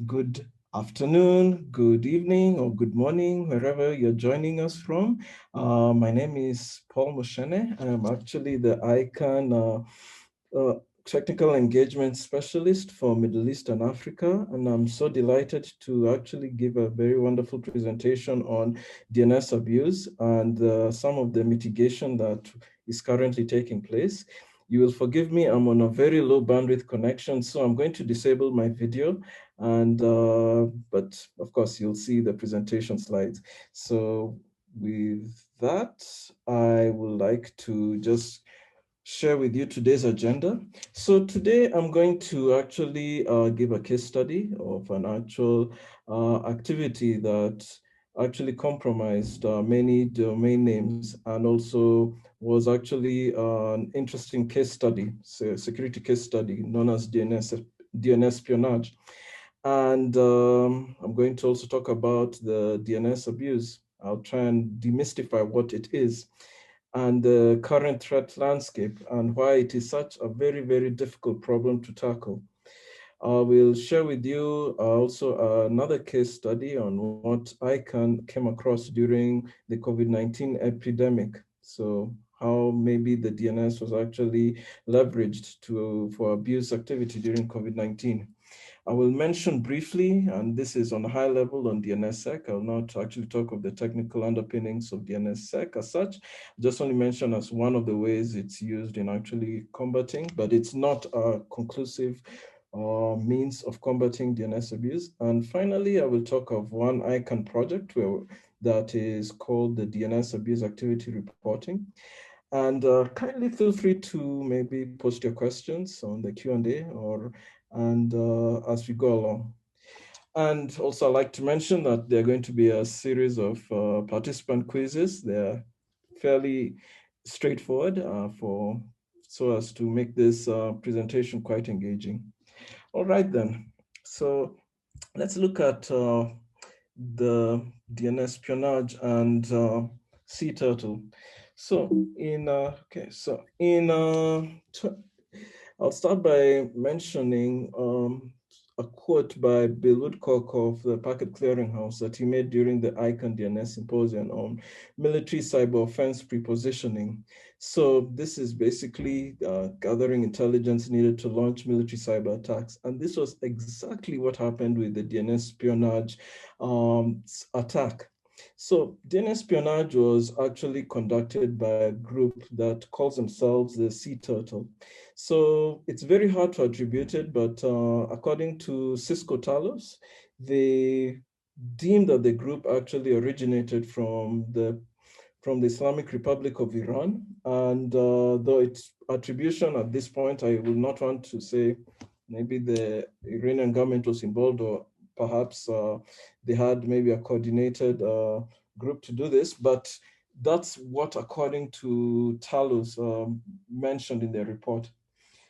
Good afternoon, good evening, or good morning, wherever you're joining us from. My name is Paul Muchene. I'm actually the ICANN Technical Engagement Specialist for Middle East and Africa, and I'm so delighted to actually give a very wonderful presentation on DNS abuse and some of the mitigation that is currently taking place. You will forgive me, I'm on a very low bandwidth connection, so I'm going to disable my video, and but of course you'll see the presentation slides. So with that, I would like to just share with you today's agenda. So today I'm going to actually give a case study of an actual activity that actually compromised many domain names, and also was actually an interesting case study, so security case study known as DNSpionage. And I'm going to also talk about the DNS abuse. I'll try and demystify what it is and the current threat landscape and why it is such a very, very difficult problem to tackle. I will share with you also another case study on what ICANN came across during the COVID-19 epidemic. So how maybe the DNS was actually leveraged for abuse activity during COVID-19. I will mention briefly, and this is on a high level on DNSSEC. I will not actually talk of the technical underpinnings of DNSSEC as such. Just only mention as one of the ways it's used in actually combating, but it's not a conclusive means of combating DNS abuse. And finally, I will talk of one ICANN project that is called the DNS Abuse Activity Reporting. And kindly feel free to maybe post your questions on the Q&A as we go along. And also I'd like to mention that there are going to be a series of participant quizzes. They're fairly straightforward so as to make this presentation quite engaging. All right then, so let's look at the DNSpionage and Sea Turtle. So I'll start by mentioning a quote by Bill Woodcock of the Packet Clearinghouse that he made during the ICANN DNS Symposium on military cyber offense prepositioning. So this is basically gathering intelligence needed to launch military cyber attacks. And this was exactly what happened with the DNSpionage attack. So DNSpionage was actually conducted by a group that calls themselves the Sea Turtle. So it's very hard to attribute it, but according to Cisco Talos, they deemed that the group actually originated from the Islamic Republic of Iran. And though its attribution at this point, I will not want to say maybe the Iranian government was involved, or perhaps they had maybe a coordinated group to do this, but that's what, according to Talos, mentioned in their report.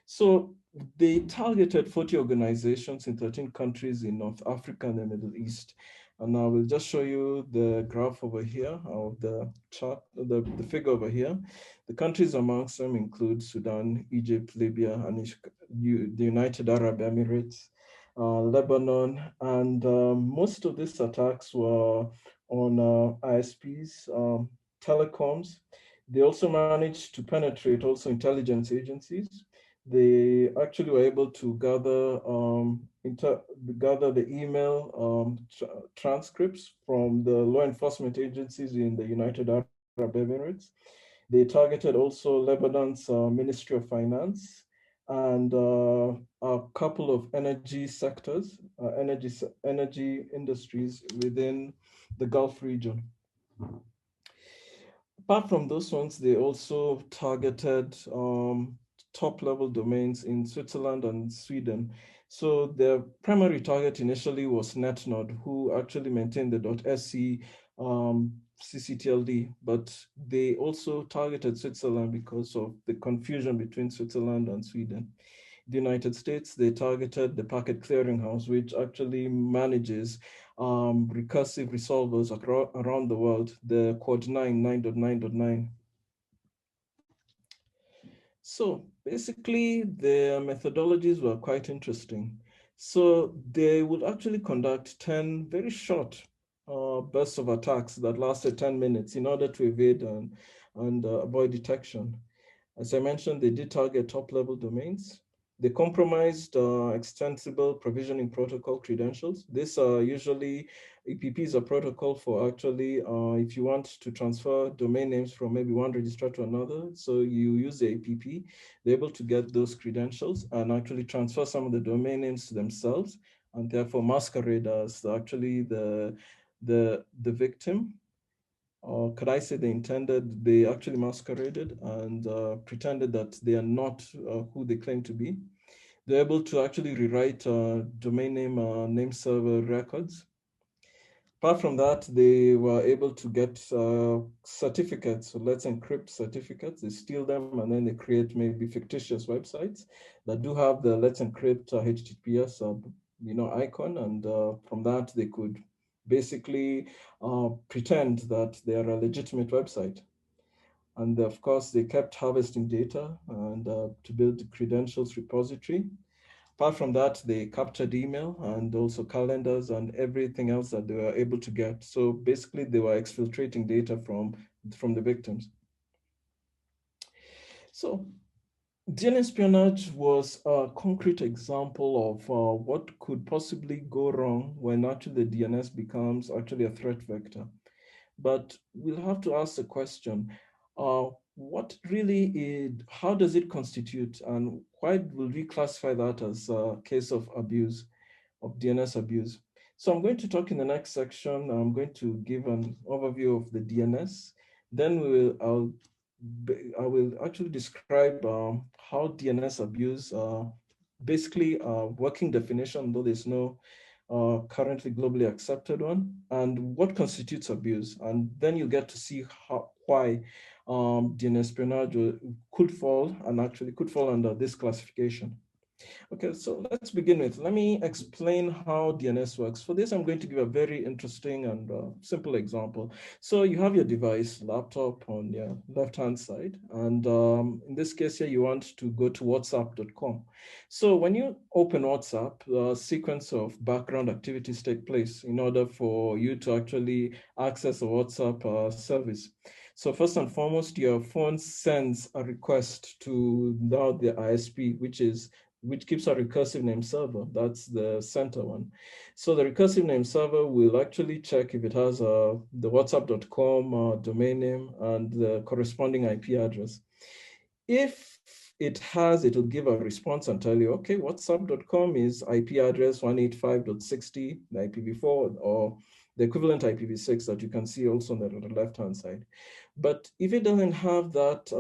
So they targeted 40 organizations in 13 countries in North Africa and the Middle East. And I will just show you the graph over here, of the chart, the figure over here. The countries amongst them include Sudan, Egypt, Libya, and the United Arab Emirates, Lebanon, and most of these attacks were on ISPs, telecoms. They also managed to penetrate also intelligence agencies. They actually were able to gather the email transcripts from the law enforcement agencies in the United Arab Emirates. They targeted also Lebanon's Ministry of Finance and a couple of energy sectors, energy industries within the Gulf region. Apart from those ones, they also targeted top-level domains in Switzerland and Sweden. So their primary target initially was NetNode, who actually maintained the .SC ccTLD, but they also targeted Switzerland because of the confusion between Switzerland and Sweden. The United States, they targeted the Packet Clearinghouse, which actually manages recursive resolvers around the world, the Quad 9.9.9. So basically, the methodologies were quite interesting. So they would actually conduct 10 very short bursts of attacks that lasted 10 minutes in order to evade and avoid detection. As I mentioned, they did target top-level domains. They compromised extensible provisioning protocol credentials. This usually, EPP is a protocol for actually, if you want to transfer domain names from maybe one registrar to another, so you use the EPP, they're able to get those credentials and actually transfer some of the domain names to themselves, and therefore masquerade as actually the victim, or could I say they actually masqueraded and pretended that they are not who they claim to be. They're able to actually rewrite domain name server records. Apart from that, they were able to get certificates. So let's encrypt certificates. They steal them and then they create maybe fictitious websites that do have the let's encrypt HTTPS icon, and from that they could basically pretend that they are a legitimate website. And of course, they kept harvesting data and to build the credentials repository. Apart from that, they captured email and also calendars and everything else that they were able to get. So basically, they were exfiltrating data from the victims. So DNSpionage was a concrete example of what could possibly go wrong when actually the DNS becomes actually a threat vector. But we'll have to ask the question, what really is, how does it constitute, and why will we classify that as a case of abuse, of DNS abuse? So I'm going to talk in the next section. I'm going to give an overview of the DNS. Then I will actually describe how DNS abuse, basically a working definition, though there's no currently globally accepted one, and what constitutes abuse. And then you get to see why DNS espionage could fall under this classification. Okay, so let's begin with, let me explain how DNS works. For this, I'm going to give a very interesting and simple example. So you have your device, laptop on your left-hand side. And in this case here, you want to go to whatsapp.com. So when you open WhatsApp, a sequence of background activities take place in order for you to actually access a WhatsApp service. So first and foremost, your phone sends a request to now the ISP, which keeps a recursive name server. That's the center one. So the recursive name server will actually check if it has the whatsapp.com domain name and the corresponding IP address. If it has, it will give a response and tell you, okay, whatsapp.com is IP address 185.60, the IPv4, or the equivalent IPv6 that you can see also on the left-hand side. But if it doesn't have that,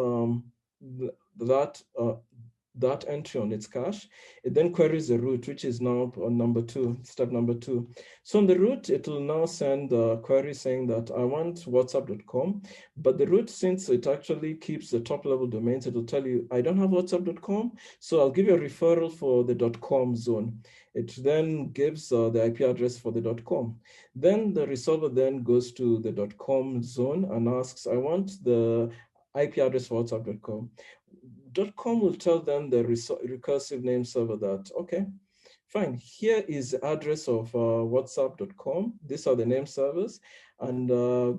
that entry on its cache, it then queries the root, which is now on step number two. So on the root, it will now send a query saying that I want whatsapp.com, but the root, since it actually keeps the top level domains, it will tell you, I don't have whatsapp.com, so I'll give you a referral for the .com zone. It then gives the IP address for the .com. Then the resolver then goes to the .com zone and asks, I want the IP address for whatsapp.com. .com will tell them the recursive name server that, okay, fine, here is the address of whatsapp.com. These are the name servers. And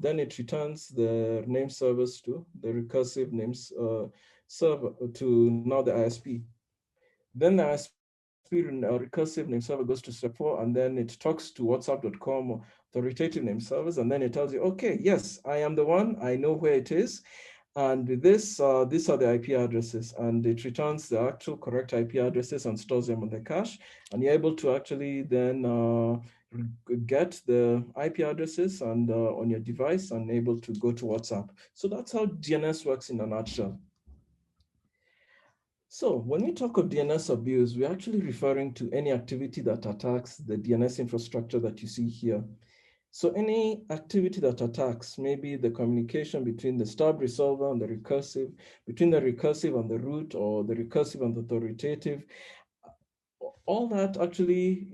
then it returns the name servers to the recursive names server to now the ISP. Then the ISP recursive name server goes to step 4, and then it talks to whatsapp.com authoritative name servers, and then it tells you, okay, yes, I am the one, I know where it is. And with this, these are the IP addresses, and it returns the actual correct IP addresses and stores them on the cache. And you're able to actually then get the IP addresses and on your device and able to go to WhatsApp. So that's how DNS works in a nutshell. So when we talk of DNS abuse, we're actually referring to any activity that attacks the DNS infrastructure that you see here. So any activity that attacks maybe the communication between the stub resolver and the recursive, between the recursive and the root, or the recursive and the authoritative, all that actually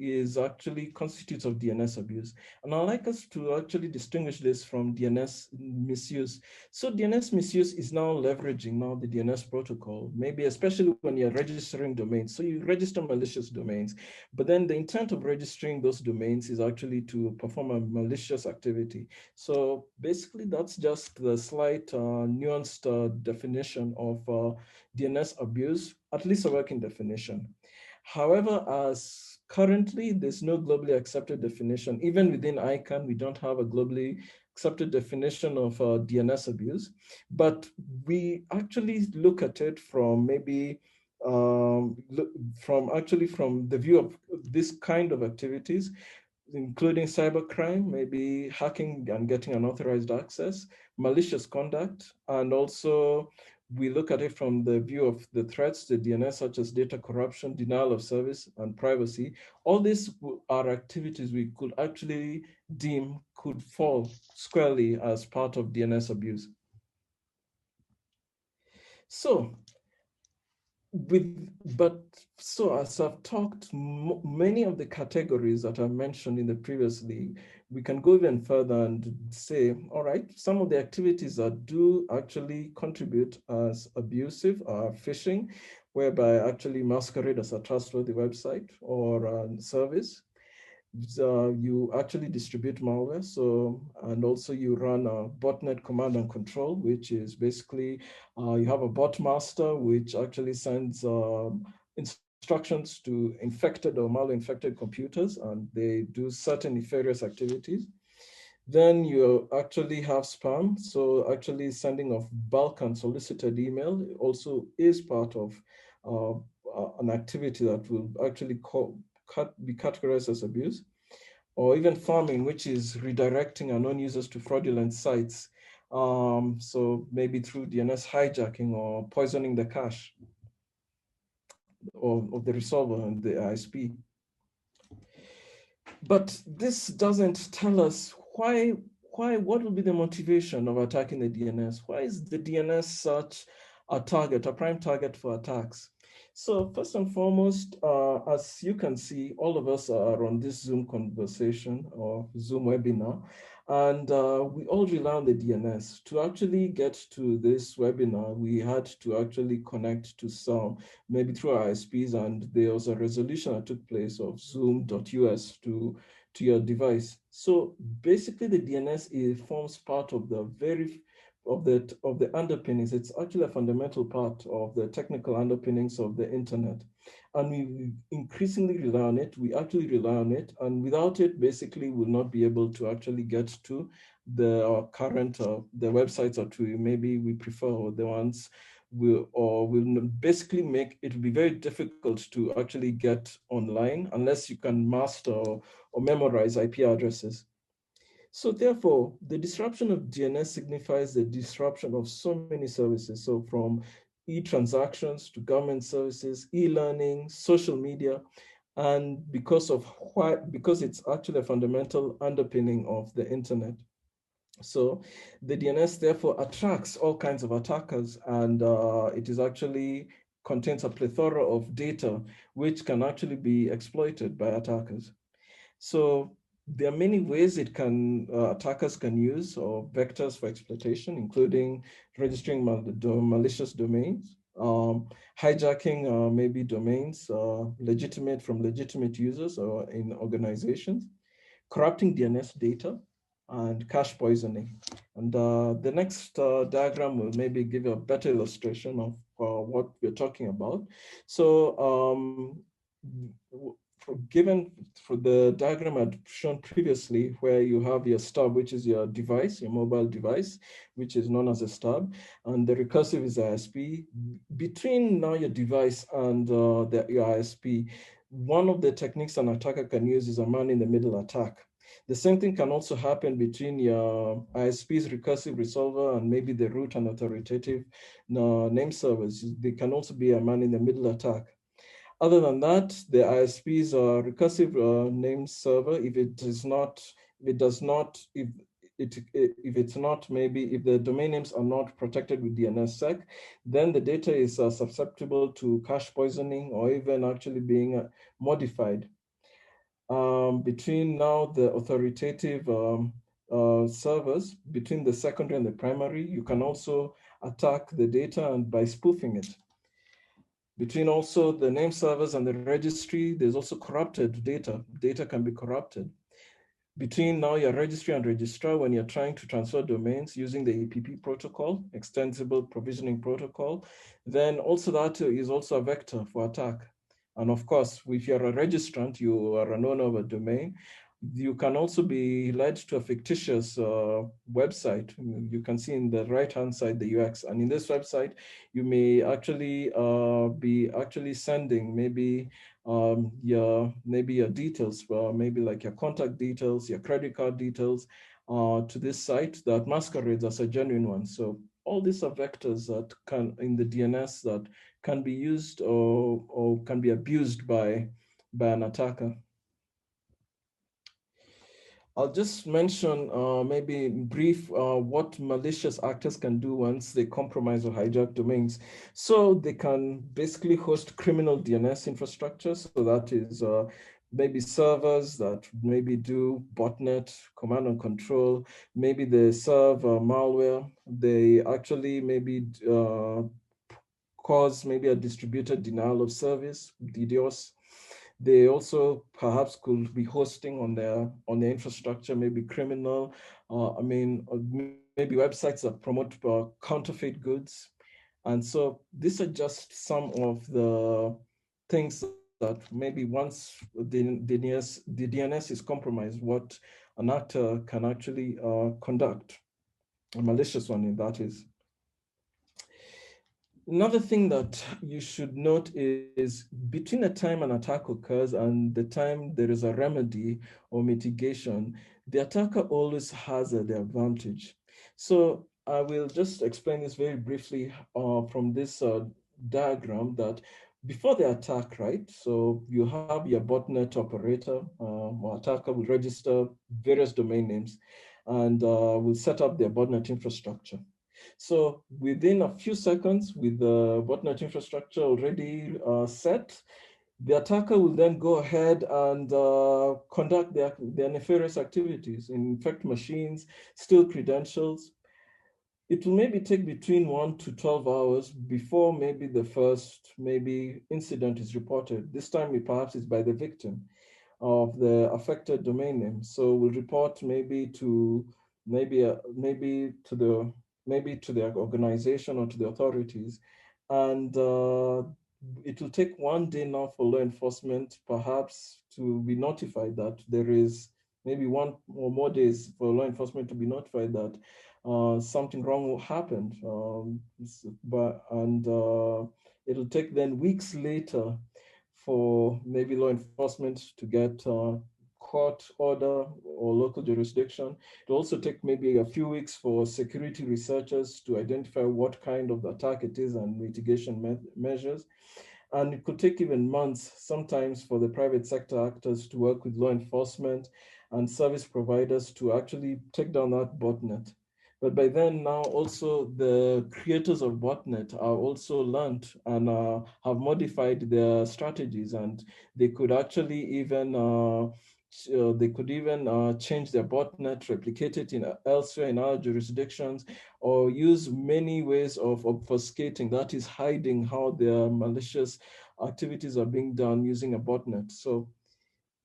constitutes of DNS abuse. And I'd like us to actually distinguish this from DNS misuse. So DNS misuse is now leveraging now the DNS protocol, maybe especially when you're registering domains. So you register malicious domains, but then the intent of registering those domains is actually to perform a malicious activity. So basically that's just the slight nuanced definition of DNS abuse, at least a working definition. However, as currently, there's no globally accepted definition. Even within ICANN, we don't have a globally accepted definition of DNS abuse, but we actually look at it from maybe from the view of this kind of activities, including cybercrime, maybe hacking and getting unauthorized access, malicious conduct, and also we look at it from the view of the threats to DNS, such as data corruption, denial of service, and privacy. All these are activities we could actually deem could fall squarely as part of DNS abuse. So as I've talked, many of the categories that I mentioned in the previously, we can go even further and say, all right, some of the activities that do actually contribute as abusive are phishing, whereby actually masquerade as a trustworthy website or service. You actually distribute malware. So, and also you run a botnet command and control, which is basically you have a bot master, which actually sends instructions to infected or malware-infected computers, and they do certain nefarious activities. Then you actually have spam. So actually sending of bulk unsolicited email also is part of an activity that will actually be categorized as abuse, or even farming, which is redirecting unknown users to fraudulent sites. So maybe through DNS hijacking or poisoning the cache of the resolver and the ISP. But this doesn't tell us what will be the motivation of attacking the DNS? Why is the DNS such a target, a prime target for attacks? So first and foremost, as you can see, all of us are on this Zoom conversation or Zoom webinar, and we all rely on the DNS. To actually get to this webinar, we had to actually connect to some, maybe through our ISPs, and there was a resolution that took place of zoom.us to your device. So basically the DNS forms part of the of the underpinnings. It's actually a fundamental part of the technical underpinnings of the internet. And we increasingly rely on it. We actually rely on it. And without it, basically, we'll not be able to actually get to the current, the websites that we prefer, or the ones will basically make it be very difficult to actually get online unless you can master or memorize IP addresses. So therefore, the disruption of DNS signifies the disruption of so many services. So from e-transactions to government services, e-learning, social media, and because it's actually a fundamental underpinning of the internet. So the DNS therefore attracts all kinds of attackers, and it is actually contains a plethora of data which can actually be exploited by attackers. So there are many ways attackers can use or vectors for exploitation, including registering malicious domains, hijacking maybe domains legitimate from legitimate users or in organizations, corrupting DNS data, and cache poisoning. And the next diagram will maybe give you a better illustration of what we're talking about. So given for the diagram I'd shown previously, where you have your stub, which is your device, your mobile device, which is known as a stub, and the recursive is ISP. Between now your device and your ISP, one of the techniques an attacker can use is a man-in-the-middle attack. The same thing can also happen between your ISP's recursive resolver and maybe the root and authoritative name servers. They can also be a man-in-the-middle attack. Other than that, the ISP's recursive name server, if if it's not, maybe if the domain names are not protected with DNSSEC, then the data is susceptible to cache poisoning or even actually being modified. Between now the authoritative servers, between the secondary and the primary, you can also attack the data and by spoofing it. Between also the name servers and the registry, there's also corrupted data. Data can be corrupted. Between now your registry and registrar, when you're trying to transfer domains using the EPP protocol, extensible provisioning protocol, then also that is also a vector for attack. And of course, if you're a registrant, you are an owner of a domain, you can also be led to a fictitious website. You can see in the right-hand side the UX. And in this website, you may actually be actually sending maybe your details, maybe like your contact details, your credit card details to this site that masquerades as a genuine one. So all these are vectors that can in the DNS that can be used or can be abused by an attacker. I'll just mention maybe in brief what malicious actors can do once they compromise or hijack domains. So they can basically host criminal DNS infrastructure. So that is maybe servers that maybe do botnet, command and control. Maybe they serve malware. They actually maybe cause maybe a distributed denial of service, DDoS. They also perhaps could be hosting on their infrastructure, maybe criminal, maybe websites that promote counterfeit goods. And so these are just some of the things that maybe once the DNS is compromised, what an actor can actually conduct, a malicious one, that is. Another thing that you should note is between the time an attack occurs and the time there is a remedy or mitigation, the attacker always has the advantage. So I will just explain this very briefly from this diagram that before the attack, right? So you have your botnet operator or attacker will register various domain names and will set up their botnet infrastructure. So within a few seconds, with the botnet infrastructure already set, the attacker will then go ahead and conduct their nefarious activities, infect machines, steal credentials. It will maybe take between 1 to 12 hours before maybe the first incident is reported. This time it perhaps is by the victim of the affected domain name. So we'll report maybe to the organization or to the authorities, and it will take 1 day now for law enforcement perhaps to be notified that there is maybe 1 or more days for law enforcement to be notified that something wrong happened, it'll take then weeks later for maybe law enforcement to get court order or local jurisdiction. It also take maybe a few weeks for security researchers to identify what kind of attack it is and mitigation measures. And it could take even months sometimes for the private sector actors to work with law enforcement and service providers to actually take down that botnet. But by then now also the creators of botnet are also learned and have modified their strategies, and they could actually even change their botnet, replicate it in elsewhere in other jurisdictions, or use many ways of obfuscating, that is hiding how their malicious activities are being done using a botnet. So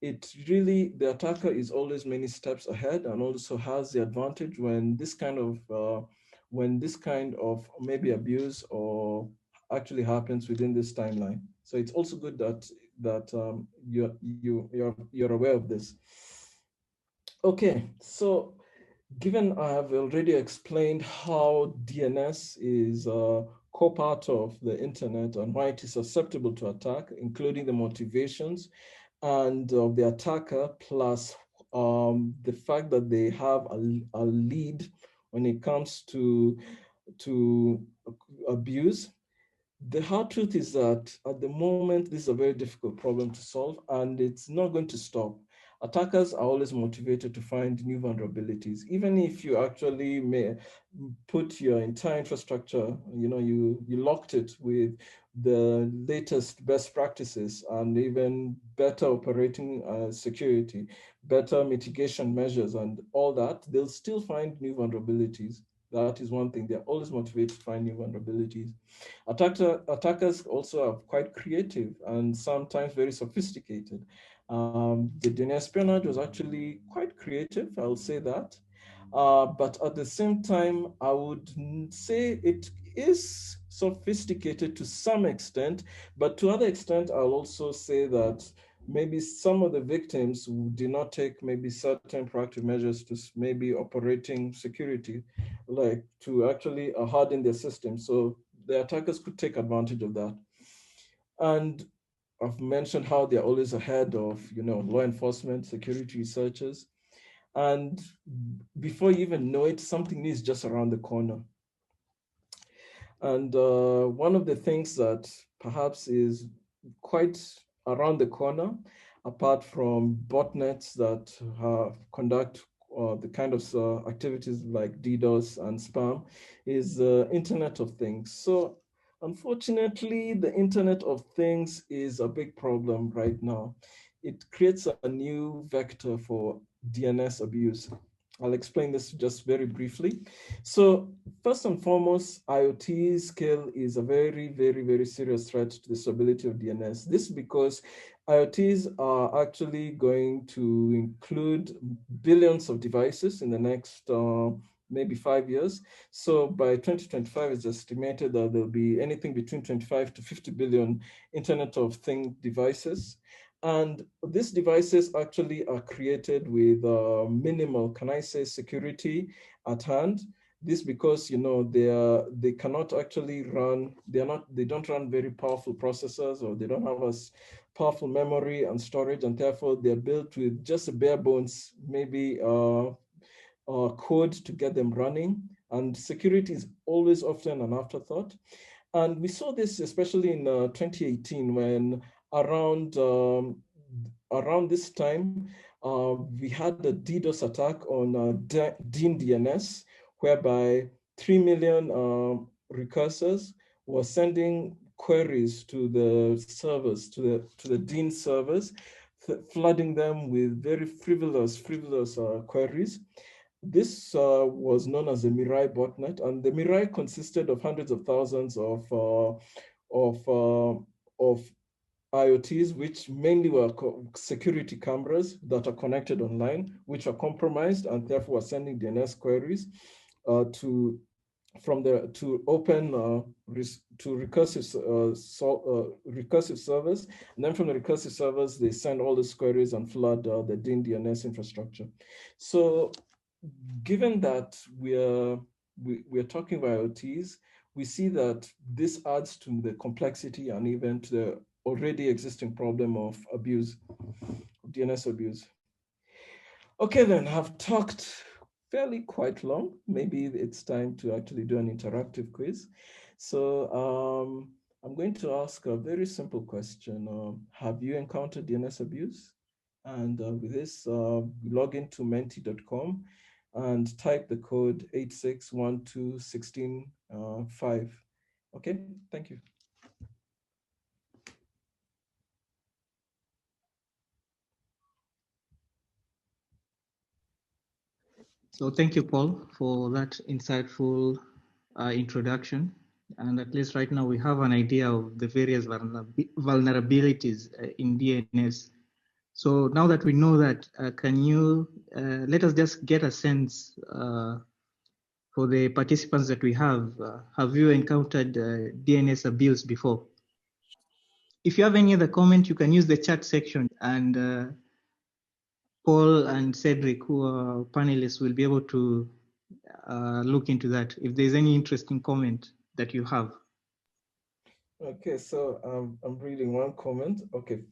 it really, the attacker is always many steps ahead and also has the advantage when this kind of maybe abuse or actually happens within this timeline. So it's also good that you're aware of this. Okay, so given I have already explained how DNS is a core part of the internet and why it is susceptible to attack, including the motivations and of the attacker, plus the fact that they have a lead when it comes to abuse. The hard truth is that at the moment, this is a very difficult problem to solve, and it's not going to stop. Attackers are always motivated to find new vulnerabilities, even if you actually may put your entire infrastructure, you locked it with the latest best practices and even better operating security, better mitigation measures and all that, they'll still find new vulnerabilities. That is one thing. They're always motivated to find new vulnerabilities. Attackers also are quite creative and sometimes very sophisticated. The DNS espionage was actually quite creative, I'll say that. But at the same time, I would say it is sophisticated to some extent, but to other extent, I'll also say that maybe some of the victims did not take maybe certain proactive measures to maybe operating security, like to actually harden their system. So the attackers could take advantage of that. And I've mentioned how they're always ahead of, law enforcement, security researchers. And before you even know it, something new is just around the corner. And one of the things that perhaps is quite around the corner, apart from botnets that conduct the kind of activities like DDoS and spam, is the Internet of Things. So unfortunately, the Internet of Things is a big problem right now. It creates a new vector for DNS abuse. I'll explain this just very briefly. So first and foremost, IoT scale is a very, very, very serious threat to the stability of DNS. This is because IoTs are actually going to include billions of devices in the next maybe 5 years. So by 2025, it's estimated that there'll be anything between 25 to 50 billion Internet of Things devices. And these devices actually are created with minimal, can I say, security at hand. This because they cannot actually run, they don't run very powerful processors, or they don't have as powerful memory and storage, and therefore they're built with just a bare bones, maybe code to get them running. And security is always often an afterthought. And we saw this especially in 2018 when around this time, we had a DDoS attack on DIN DNS, whereby 3 million recursors were sending queries to the servers, to the DIN servers, flooding them with very frivolous queries. This was known as the Mirai botnet, and the Mirai consisted of hundreds of thousands of IoTs, which mainly were security cameras that are connected online, which are compromised and therefore are sending DNS queries to open to recursive servers, and then from the recursive servers they send all these queries and flood the DIN DNS infrastructure. So, given that we're talking about IoTs, we see that this adds to the complexity and even to the already existing problem of abuse, DNS abuse. Okay, then I've talked fairly quite long. Maybe it's time to actually do an interactive quiz. So I'm going to ask a very simple question. Have you encountered DNS abuse? And with this, log into menti.com and type the code 8612165. Okay, thank you. So thank you, Paul, for that insightful introduction. And at least right now we have an idea of the various vulnerabilities in DNS. So now that we know that, can you let us just get a sense for the participants that we have? Have you encountered DNS abuse before? If you have any other comment, you can use the chat section, and Paul and Cedric, who are panelists, will be able to look into that if there's any interesting comment that you have. Okay, so I'm reading one comment. Okay,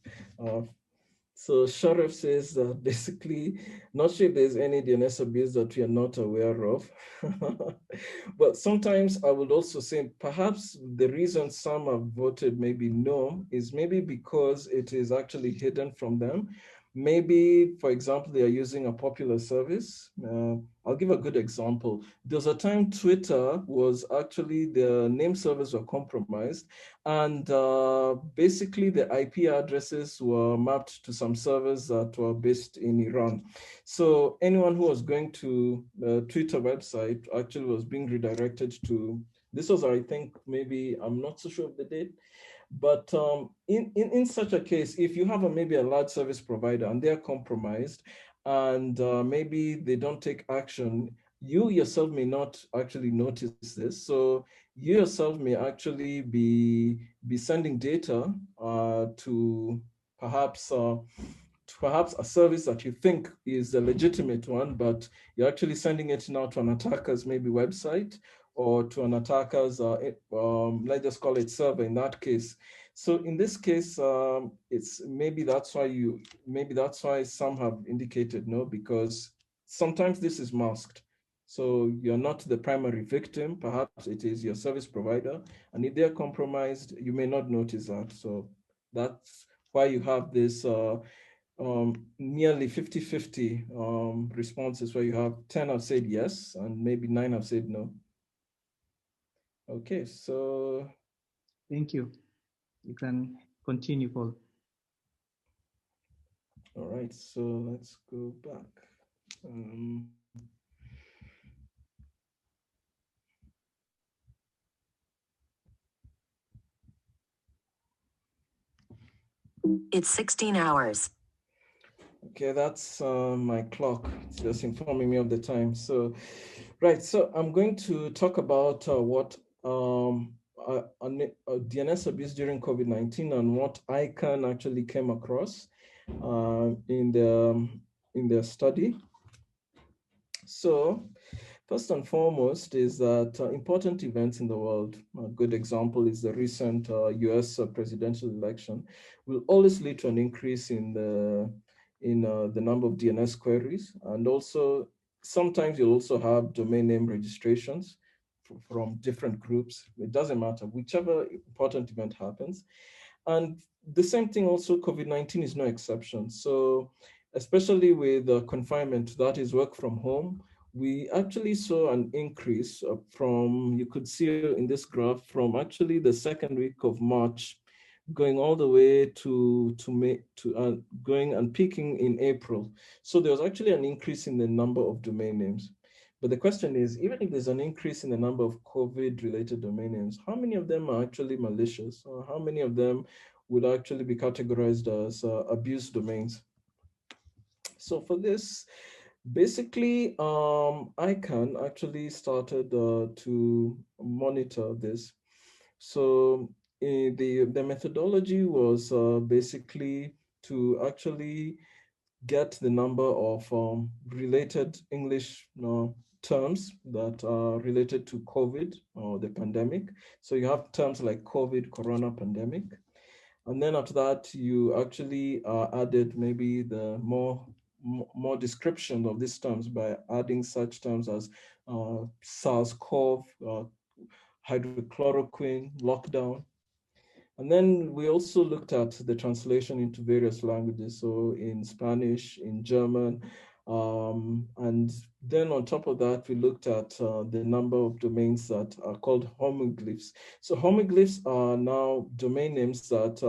so Sharif says that basically, not sure if there's any DNS abuse that we are not aware of. But sometimes I would also say perhaps the reason some have voted maybe no is maybe because it is actually hidden from them. Maybe, for example, they are using a popular service. I'll give a good example. There was a time Twitter was actually, the name servers were compromised, and basically the IP addresses were mapped to some servers that were based in Iran. So anyone who was going to the Twitter website actually was being redirected to, this was, I think, maybe, I'm not so sure of the date, but in such a case, if you have maybe a large service provider and they're compromised, and maybe they don't take action, you yourself may not actually notice this. So you yourself may actually be sending data to perhaps perhaps a service that you think is a legitimate one, but you're actually sending it now to an attacker's maybe website, or to an attacker's, let's just call it server in that case. So in this case, it's maybe that's why some have indicated no, because sometimes this is masked. So you're not the primary victim, perhaps it is your service provider. And if they're compromised, you may not notice that. So that's why you have this nearly 50-50 responses, where you have 10 have said yes and maybe 9 have said no. Okay, so. Thank you. You can continue, Paul. All right, so let's go back. It's 16 hours. Okay, that's my clock. It's just informing me of the time. So, right, so I'm going to talk about what DNS abuse during COVID-19 and what ICANN actually came across in their study. So, first and foremost is that important events in the world, a good example is the recent US presidential election, will always lead to an increase in the number of DNS queries. And also, sometimes you'll also have domain name registrations from different groups. It doesn't matter, whichever important event happens. And the same thing also, COVID-19 is no exception. So especially with confinement, that is work from home, we actually saw an increase from, you could see in this graph, from actually the second week of March, going all the way to May, to going and peaking in April. So there was actually an increase in the number of domain names. But the question is, even if there's an increase in the number of COVID-related domain names, how many of them are actually malicious, or how many of them would actually be categorized as abuse domains? So for this, basically, ICANN actually started to monitor this. So the methodology was basically to actually get the number of related English terms that are related to COVID or the pandemic. So you have terms like COVID, corona, pandemic. And then after that, you actually added maybe the more description of these terms by adding such terms as SARS-CoV, hydrochloroquine, lockdown. And then we also looked at the translation into various languages, so in Spanish, in German, and then on top of that, we looked at the number of domains that are called homoglyphs. So homoglyphs are now domain names that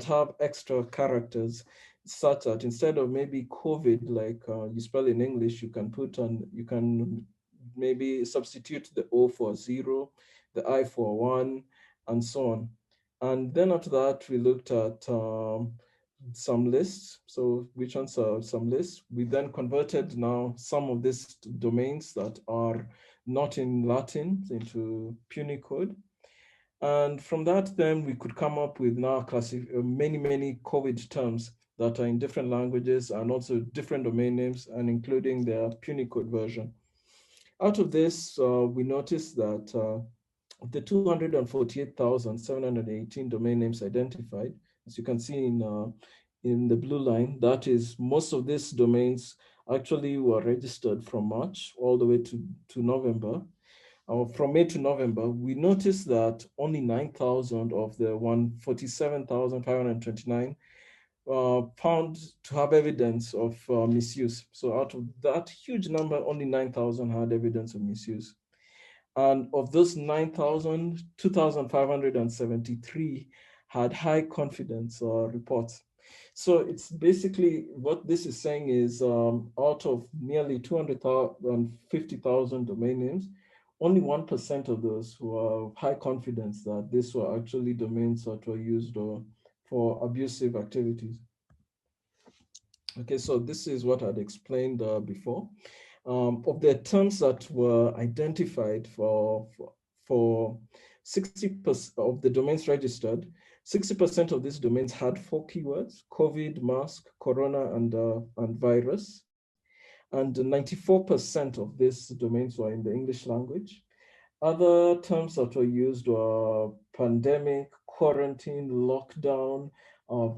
have extra characters, such that instead of maybe COVID, like you spell in English, you can maybe substitute the O for 0, the I for 1, and so on. And then after that, we looked at some lists. So which ones are some lists? We then converted now some of these domains that are not in Latin into Punycode. And from that, then we could come up with now many COVID terms that are in different languages and also different domain names, and including their Punycode version. Out of this, we noticed that the 248,718 domain names identified, as you can see in the blue line, that is, most of these domains actually were registered from March all the way to November. From May to November, we noticed that only 9,000 of the 147,529 found to have evidence of misuse. So out of that huge number, only 9,000 had evidence of misuse. And of those 9,000, 2,573 had high confidence reports. So it's basically what this is saying is out of nearly 250,000 domain names, only 1% of those were high confidence that these were actually domains that were used for abusive activities. Okay, so this is what I'd explained before. Of the terms that were identified for 60% of the domains registered, 60% of these domains had 4 keywords: COVID, mask, corona, and virus. And 94% of these domains were in the English language. Other terms that were used were pandemic, quarantine, lockdown,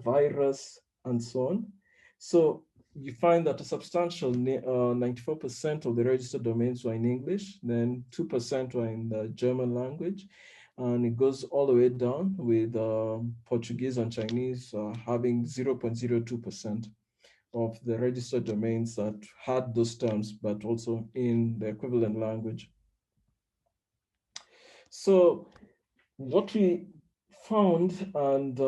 virus, and so on. So you find that a substantial 94% of the registered domains were in English, then 2% were in the German language, and it goes all the way down with Portuguese and Chinese having 0.02% of the registered domains that had those terms, but also in the equivalent language. So what we found, and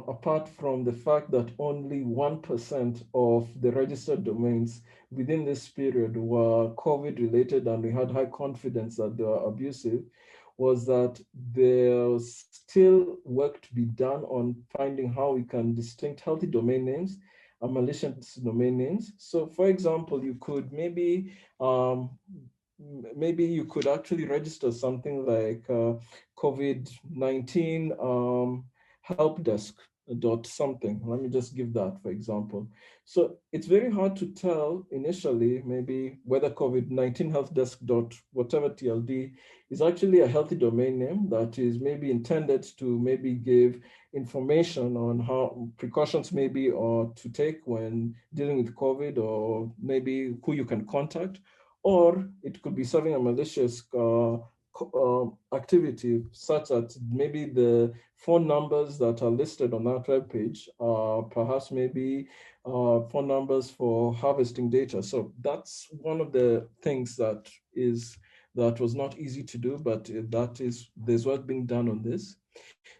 apart from the fact that only 1% of the registered domains within this period were COVID related and we had high confidence that they were abusive, was that there's still work to be done on finding how we can distinct healthy domain names and malicious domain names. So for example, you could maybe you could actually register something like COVID-19 help desk dot something. Let me just give that, for example. So it's very hard to tell initially maybe whether COVID-19 help desk dot whatever TLD is actually a healthy domain name that is maybe intended to maybe give information on how precautions maybe or to take when dealing with COVID, or maybe who you can contact, or it could be serving a malicious activity, such that maybe the phone numbers that are listed on that web page are perhaps maybe phone numbers for harvesting data. So that's one of the things that was not easy to do, but there's work being done on this.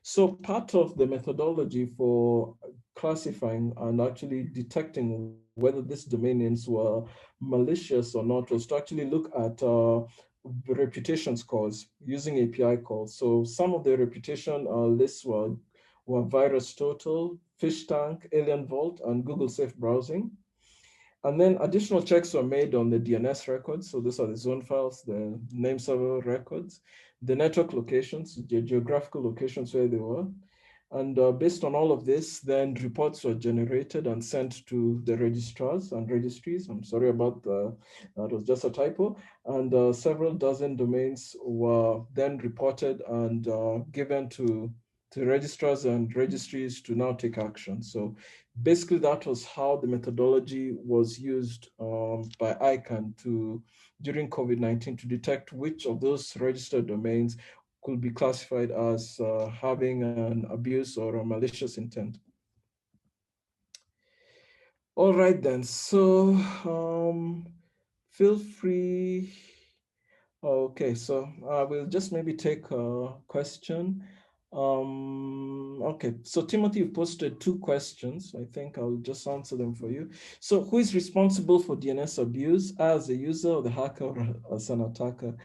So part of the methodology for classifying and actually detecting whether these domain names were malicious or not was to actually look at reputation scores using API calls. So some of the reputation lists were Virus Total, Fish Tank, Alien Vault, and Google Safe Browsing. And then additional checks were made on the DNS records. So these are the zone files, the name server records, the network locations, the geographical locations where they were. And based on all of this, then reports were generated and sent to the registrars and registries. I'm sorry about that was just a typo. And several dozen domains were then reported and given to registrars and registries to now take action. So basically that was how the methodology was used by ICANN during COVID-19 to detect which of those registered domains could be classified as having an abuse or a malicious intent. All right then, so feel free. Okay, so I will just maybe take a question. Okay, so Timothy, you posted 2 questions. I think I'll just answer them for you. So who is responsible for DNS abuse, as a user or the hacker or as an attacker?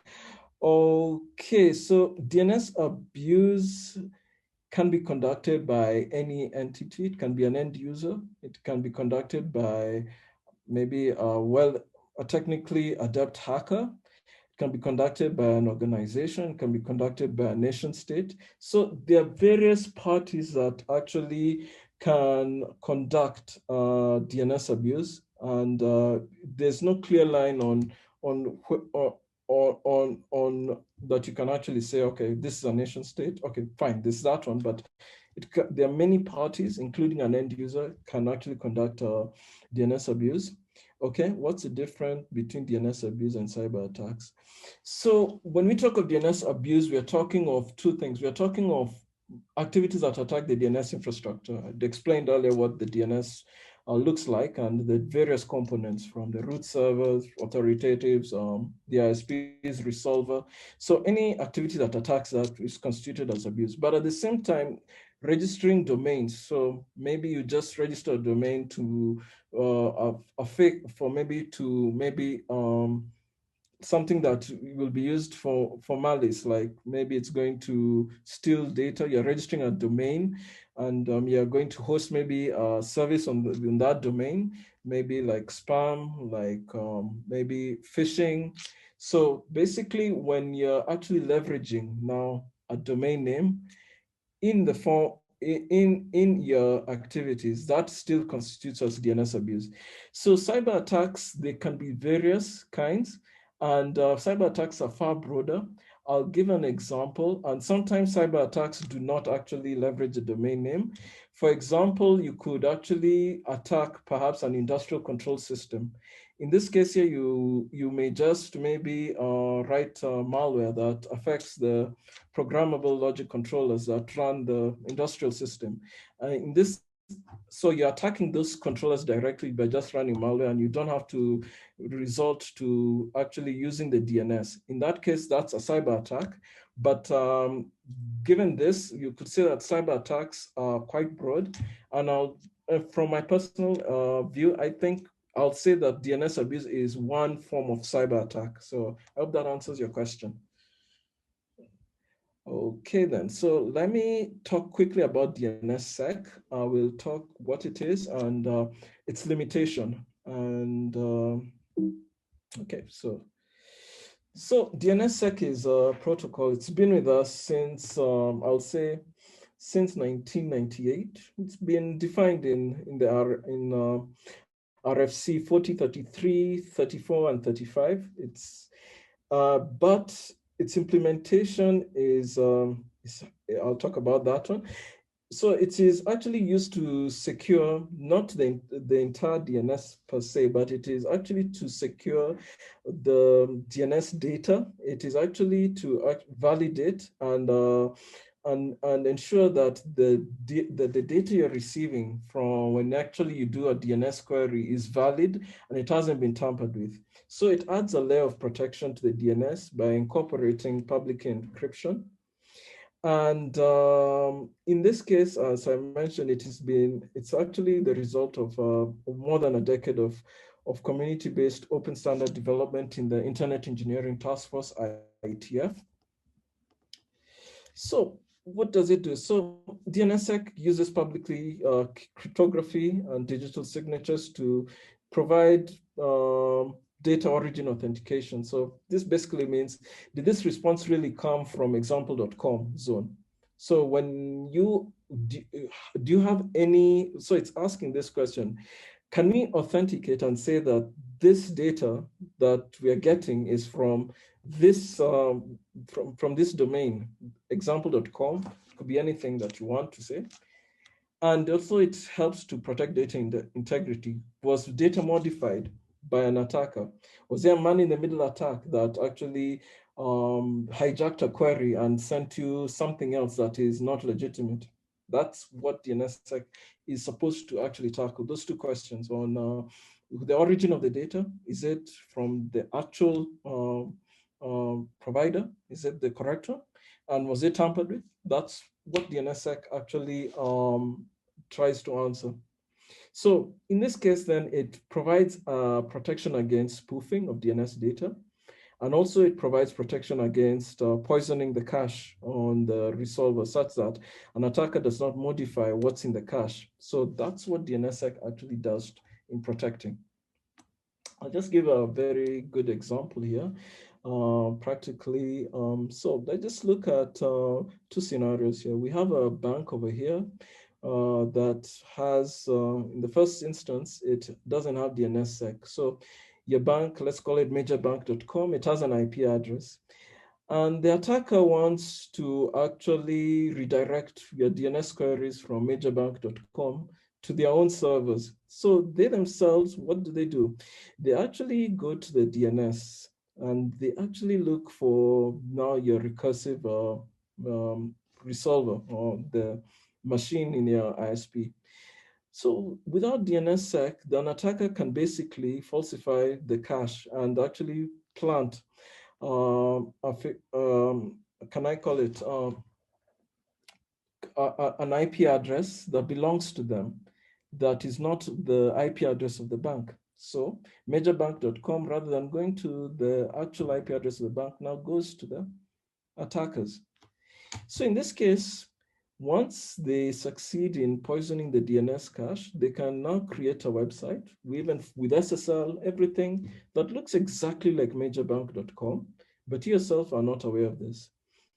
Okay, so DNS abuse can be conducted by any entity. It can be an end user. It can be conducted by maybe a technically adept hacker. It can be conducted by an organization. It can be conducted by a nation state. So there are various parties that actually can conduct DNS abuse, and there's no clear line on that you can actually say, okay, this is a nation state. Okay, fine, this is that one. But there are many parties, including an end user, can actually conduct DNS abuse. Okay, what's the difference between DNS abuse and cyber attacks? So when we talk of DNS abuse, we are talking of 2 things. We are talking of activities that attack the DNS infrastructure. I explained earlier what the DNS looks like and the various components from the root servers, authoritatives, the ISPs, resolver. So any activity that attacks that is constituted as abuse. But at the same time, registering domains. So maybe you just register a domain to a fake for maybe something that will be used for malice, like maybe it's going to steal data. You're registering a domain, and you're going to host maybe a service on that domain, maybe like spam, like maybe phishing. So basically, when you're actually leveraging now a domain name in the form in your activities, that still constitutes as DNS abuse. So cyber attacks, they can be various kinds, and cyber attacks are far broader. I'll give an example, and sometimes cyber attacks do not actually leverage a domain name. For example, you could actually attack perhaps an industrial control system. In this case here, you may just maybe write malware that affects the programmable logic controllers that run the industrial system. So you're attacking those controllers directly by just running malware, and you don't have to resort to actually using the DNS. In that case, that's a cyber attack. But given this, you could say that cyber attacks are quite broad. And from my personal view, I think I'll say that DNS abuse is one form of cyber attack. So I hope that answers your question. Okay, then. So let me talk quickly about DNSSEC. I will talk what it is and its limitation. And okay, so DNSSEC is a protocol. It's been with us since I'll say since 1998. It's been defined in RFC 4033, 34, and 35. But its implementation is I'll talk about that one. So it is actually used to secure not the entire DNS per se, but it is actually to secure the DNS data. It is actually to validate and ensure that the data you're receiving from when actually you do a DNS query is valid and it hasn't been tampered with. So it adds a layer of protection to the DNS by incorporating public encryption. And in this case, as I mentioned, it's actually the result of more than a decade of community-based open standard development in the Internet Engineering Task Force, IETF. So what does it do? So DNSSEC uses publicly cryptography and digital signatures to provide data origin authentication. So this basically means, did this response really come from example.com zone? So when do you have any, so it's asking this question, can we authenticate and say that this data that we are getting is from this from this domain, example.com? Could be anything that you want to say. And also it helps to protect data integrity. Was data modified by an attacker? Was there a man in the middle attack that actually hijacked a query and sent you something else that is not legitimate? That's what DNSSEC is supposed to actually tackle, those two questions on the origin of the data. Is it from the actual provider? Is it the correct one? And was it tampered with? That's what DNSSEC actually tries to answer. So in this case, then it provides protection against spoofing of DNS data. And also it provides protection against poisoning the cache on the resolver such that an attacker does not modify what's in the cache. So that's what DNSSEC actually does in protecting. I'll just give a very good example here. Practically, so let's just look at two scenarios here. We have a bank over here that has, in the first instance, it doesn't have DNSSEC. So your bank, let's call it majorbank.com, it has an IP address. And the attacker wants to actually redirect your DNS queries from majorbank.com to their own servers. So they themselves, what do? They actually go to the DNS and they actually look for now your recursive resolver or the machine in your ISP. So without DNSSEC, then an attacker can basically falsify the cache and actually plant, can I call it, an IP address that belongs to them that is not the IP address of the bank. So majorbank.com, rather than going to the actual IP address of the bank, now goes to the attackers. So in this case, once they succeed in poisoning the DNS cache, they can now create a website, even with SSL, everything that looks exactly like majorbank.com, but you yourself are not aware of this.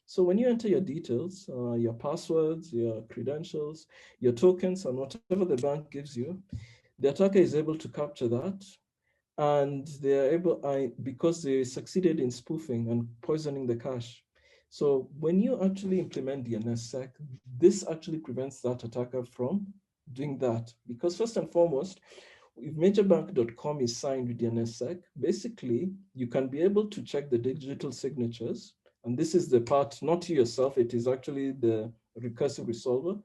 So when you enter your details, your passwords, your credentials, your tokens, and whatever the bank gives you, the attacker is able to capture that. And they are able, because they succeeded in spoofing and poisoning the cache. So when you actually implement DNSSEC, this actually prevents that attacker from doing that. Because first and foremost, if majorbank.com is signed with DNSSEC, basically you can be able to check the digital signatures. And this is the part, not you yourself, it is actually the recursive resolver.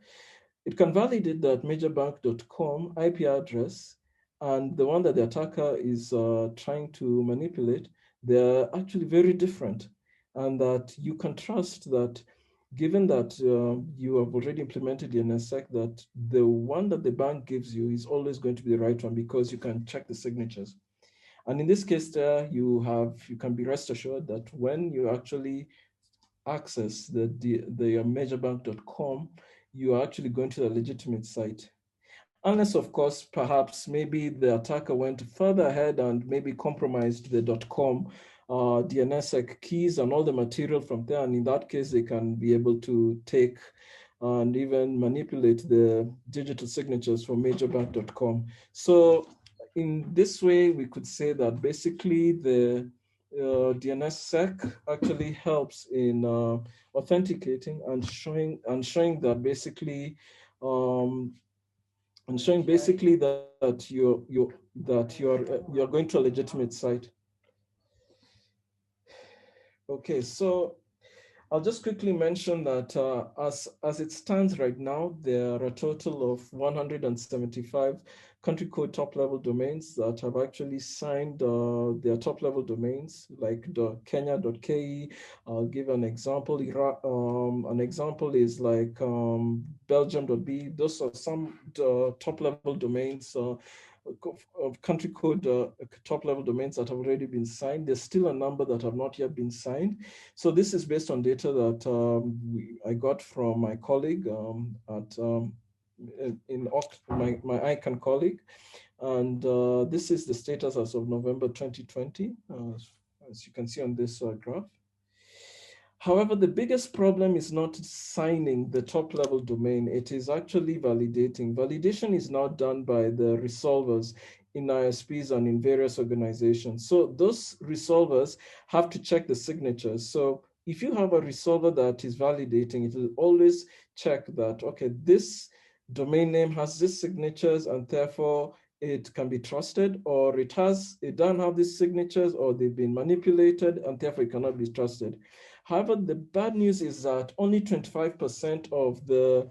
It can validate that majorbank.com IP address and the one that the attacker is trying to manipulate, they're actually very different. And that you can trust that, given that you have already implemented the DNSSEC, that the one that the bank gives you is always going to be the right one because you can check the signatures. And in this case there, you can be rest assured that when you actually access the majorbank.com, you are actually going to a legitimate site. Unless, of course, perhaps maybe the attacker went further ahead and maybe compromised the .com DNSSEC keys and all the material from there. And in that case, they can be able to take and even manipulate the digital signatures from majorbank.com. So in this way, we could say that basically the DNSSEC actually helps in authenticating and showing that basically that you're going to a legitimate site. Okay, so I'll just quickly mention that as it stands right now, there are a total of 175 country code top-level domains that have actually signed their top-level domains, like the Kenya.ke. I'll give an example. An example is like Belgium.be. Those are some top-level domains of country code top-level domains that have already been signed. There's still a number that have not yet been signed. So this is based on data that I got from my colleague my ICANN colleague. And this is the status as of November 2020, as you can see on this graph. However, the biggest problem is not signing the top-level domain. It is actually validating. Validation is now done by the resolvers in ISPs and in various organizations. So those resolvers have to check the signatures. So if you have a resolver that is validating, it will always check that, okay, this domain name has these signatures and therefore it can be trusted, or it doesn't have these signatures, or they've been manipulated and therefore it cannot be trusted. However, the bad news is that only 25% of the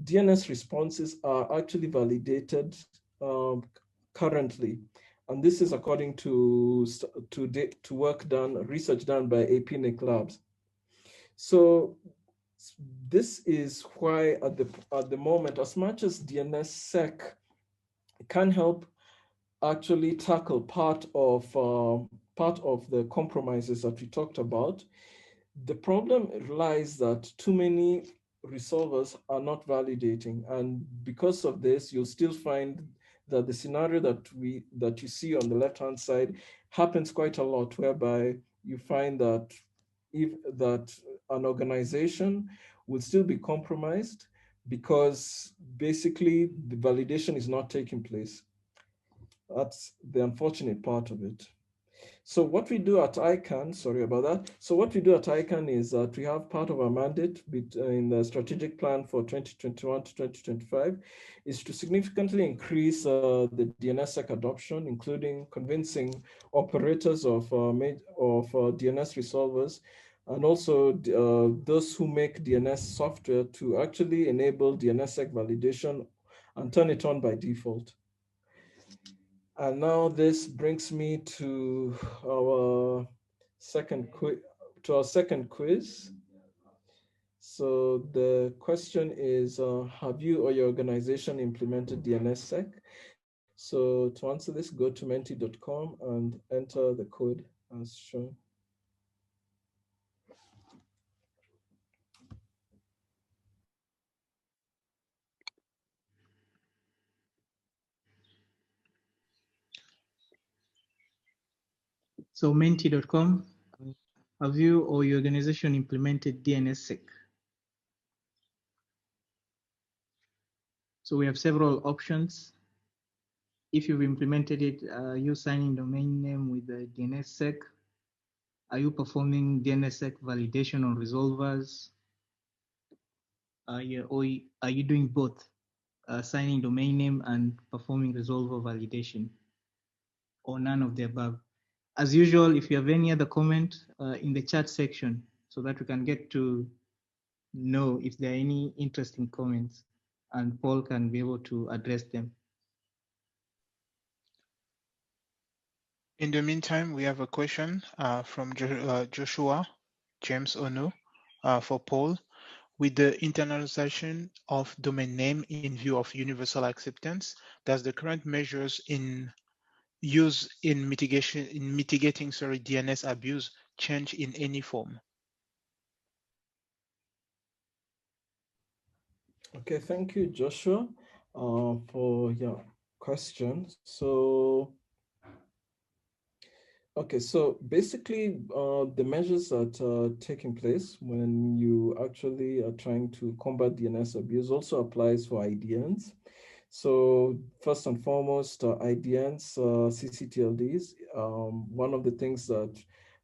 DNS responses are actually validated currently. And this is according to research done by APNIC Labs. So this is why at the moment, as much as DNSSEC can help actually tackle part of the compromises that we talked about, the problem lies that too many resolvers are not validating, and because of this, you'll still find that the scenario that you see on the left-hand side happens quite a lot, whereby you find that an organization will still be compromised because basically the validation is not taking place. That's the unfortunate part of it. So what we do at ICANN, sorry about that. So what we do at ICANN is that we have part of our mandate in the strategic plan for 2021 to 2025 is to significantly increase the DNSSEC adoption, including convincing operators of DNS resolvers and also those who make DNS software to actually enable DNSSEC validation and turn it on by default. And now this brings me to our second quiz. So the question is, have you or your organization implemented DNSSEC? So to answer this, go to menti.com and enter the code as shown. So menti.com, have you or your organization implemented DNSSEC? So we have several options. If you've implemented it, you signing domain name with the DNSSEC? Are you performing DNSSEC validation on resolvers? Or are you doing both, signing domain name and performing resolver validation, or none of the above? As usual, if you have any other comment in the chat section, so that we can get to know if there are any interesting comments, and Paul can be able to address them. In the meantime, we have a question from Joshua James Ono for Paul. With the internalization of domain name in view of universal acceptance, does the current measures in use in mitigating DNS abuse change in any form? Okay, thank you, Joshua, for your question. So, okay, so basically, the measures that are taking place when you actually are trying to combat DNS abuse also applies for IDNs. So first and foremost, IDNs, ccTLDs, one of the things that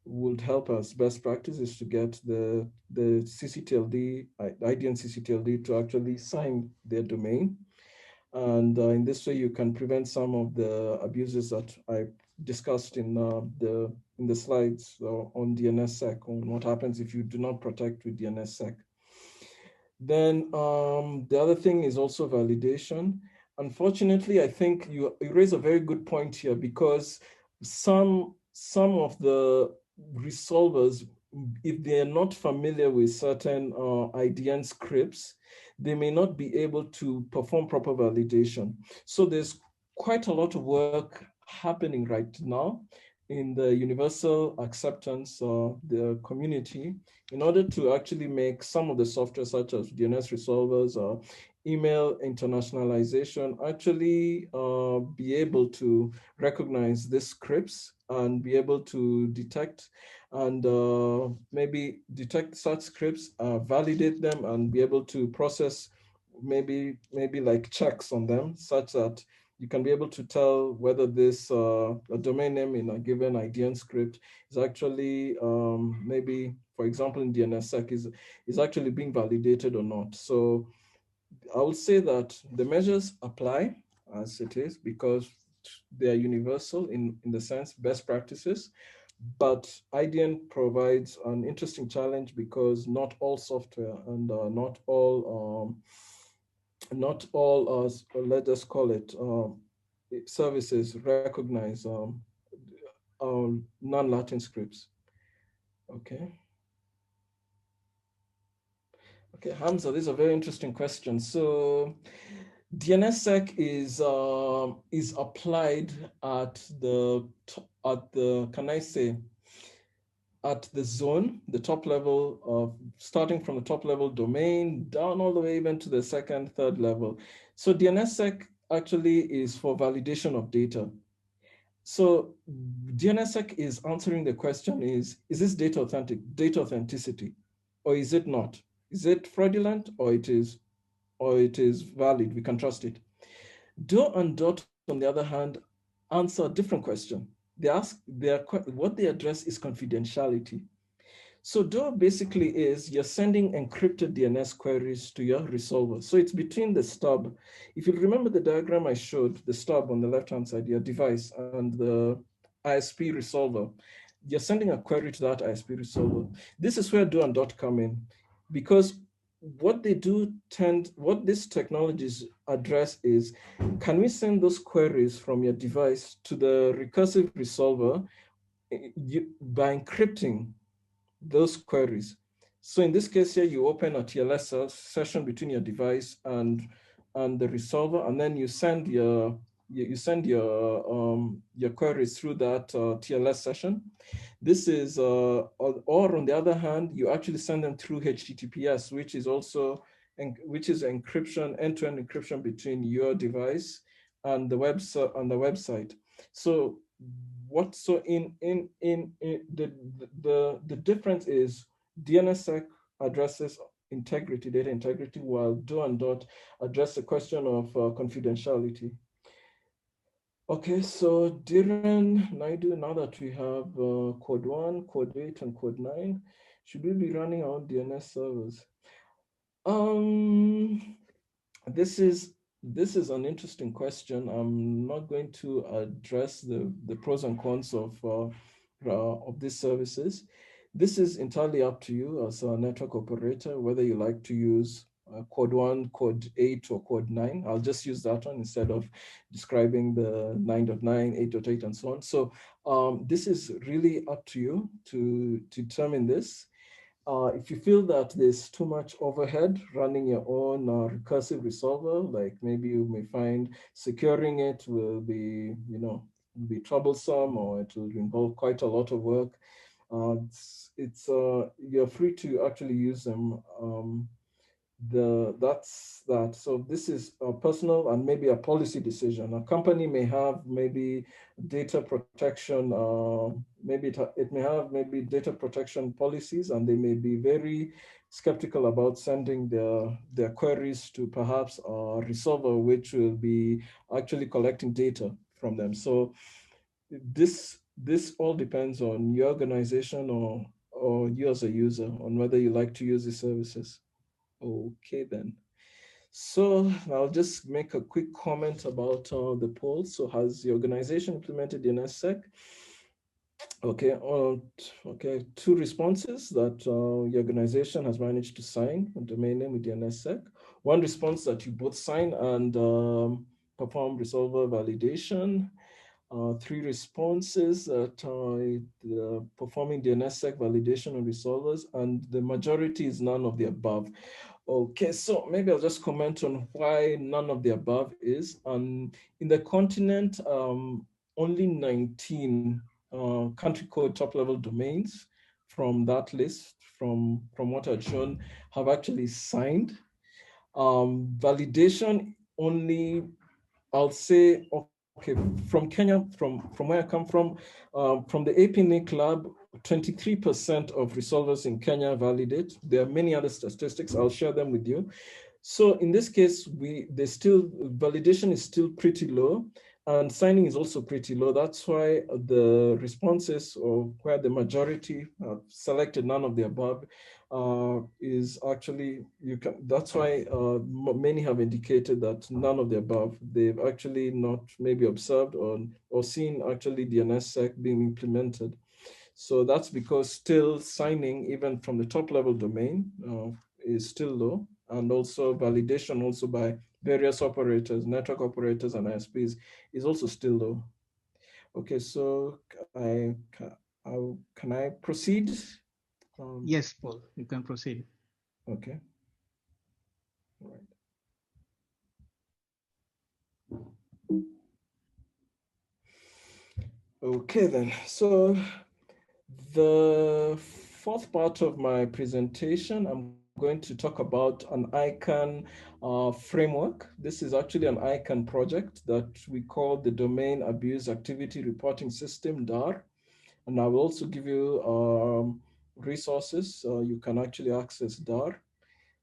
would help us best practice is to get the ccTLD, IDN ccTLD to actually sign their domain. And in this way, you can prevent some of the abuses that I discussed in the slides on DNSSEC, on what happens if you do not protect with DNSSEC. Then the other thing is also validation. Unfortunately, I think you raise a very good point here, because some of the resolvers, if they are not familiar with certain IDN scripts, they may not be able to perform proper validation. So there's quite a lot of work happening right now in the universal acceptance of the community in order to actually make some of the software, such as DNS resolvers or email internationalization, actually be able to recognize these scripts and be able to detect and maybe detect such scripts, validate them, and be able to process maybe like checks on them, such that you can be able to tell whether this a domain name in a given IDN script is actually maybe, for example, in DNSSEC is actually being validated or not. So I would say that the measures apply as it is, because they are universal in the sense best practices. But IDN provides an interesting challenge, because not all software and not all let us call it services recognize non-Latin scripts. Okay. Okay, Hamza, this is a very interesting question. So DNSSEC is applied at the can I say, at the zone, the top level of, starting from the top level domain down all the way even to the second, third level. So DNSSEC actually is for validation of data. So DNSSEC is answering the question is this data authentic, data authenticity, or is it not? Is it fraudulent, or it is valid? We can trust it. DO and DOT, on the other hand, answer a different question. They ask, what they address is confidentiality. So DO basically is you're sending encrypted DNS queries to your resolver. So it's between the stub. If you remember the diagram I showed, the stub on the left-hand side, your device, and the ISP resolver. you're sending a query to that ISP resolver. This is where do and dot come in, because what they do what these technologies address is, can we send those queries from your device to the recursive resolver by encrypting those queries? So in this case here, you open a TLS session between your device and the resolver, and then you send your queries through that TLS session. This is, or on the other hand, you actually send them through HTTPS, which is also, encryption, end-to-end encryption between your device and the website. So the difference is DNSSEC addresses integrity, data integrity, while do and dot address the question of confidentiality. Okay, so Dhiren, Naidu, now that we have code 1, code 8, and code 9, should we be running our own DNS servers? This is an interesting question. I'm not going to address the pros and cons of these services. This is entirely up to you as a network operator, whether you like to use code 1, code 8, or code 9. I'll just use that one instead of describing the 9.9, 8.8, and so on. So this is really up to you to determine this. If you feel that there's too much overhead running your own recursive resolver, like maybe you may find securing it will be, be troublesome, or it will involve quite a lot of work, you're free to actually use them. That's that. So this is a personal and maybe a policy decision. A company may have maybe data protection, maybe it may have maybe data protection policies, and they may be very skeptical about sending their queries to perhaps a resolver, which will be actually collecting data from them. So this all depends on your organization or you as a user, on whether you like to use these services. Okay, then. So I'll just make a quick comment about the poll. So has the organization implemented DNSSEC? Okay, okay, 2 responses that your organization has managed to sign a domain name with DNSSEC. 1 response that you both sign and perform resolver validation. 3 responses that performing DNSSEC validation on resolvers, and the majority is none of the above. Okay, so maybe I'll just comment on why none of the above is. In the continent, only 19 country code top-level domains from that list, from what I'd shown, have actually signed. Validation only, I'll say, okay, from Kenya, from where I come from the APNIC lab, 23% of resolvers in Kenya validate. There are many other statistics. I'll share them with you. So in this case, validation is still pretty low, and signing is also pretty low. That's why the responses, or where the majority selected none of the above, is actually, that's why many have indicated that none of the above. They've actually not maybe observed or seen actually DNSSEC being implemented. So that's because still signing, even from the top level domain, is still low. And also validation also by various operators, network operators and ISPs, is also still low. Okay, so can I proceed? Yes, Paul, you can proceed. Okay. All right. Okay, then. So the 4th part of my presentation, I'm going to talk about an ICANN framework. This is actually an ICANN project that we call the Domain Abuse Activity Reporting System, DAAR. And I will also give you resources. You can actually access DAAR,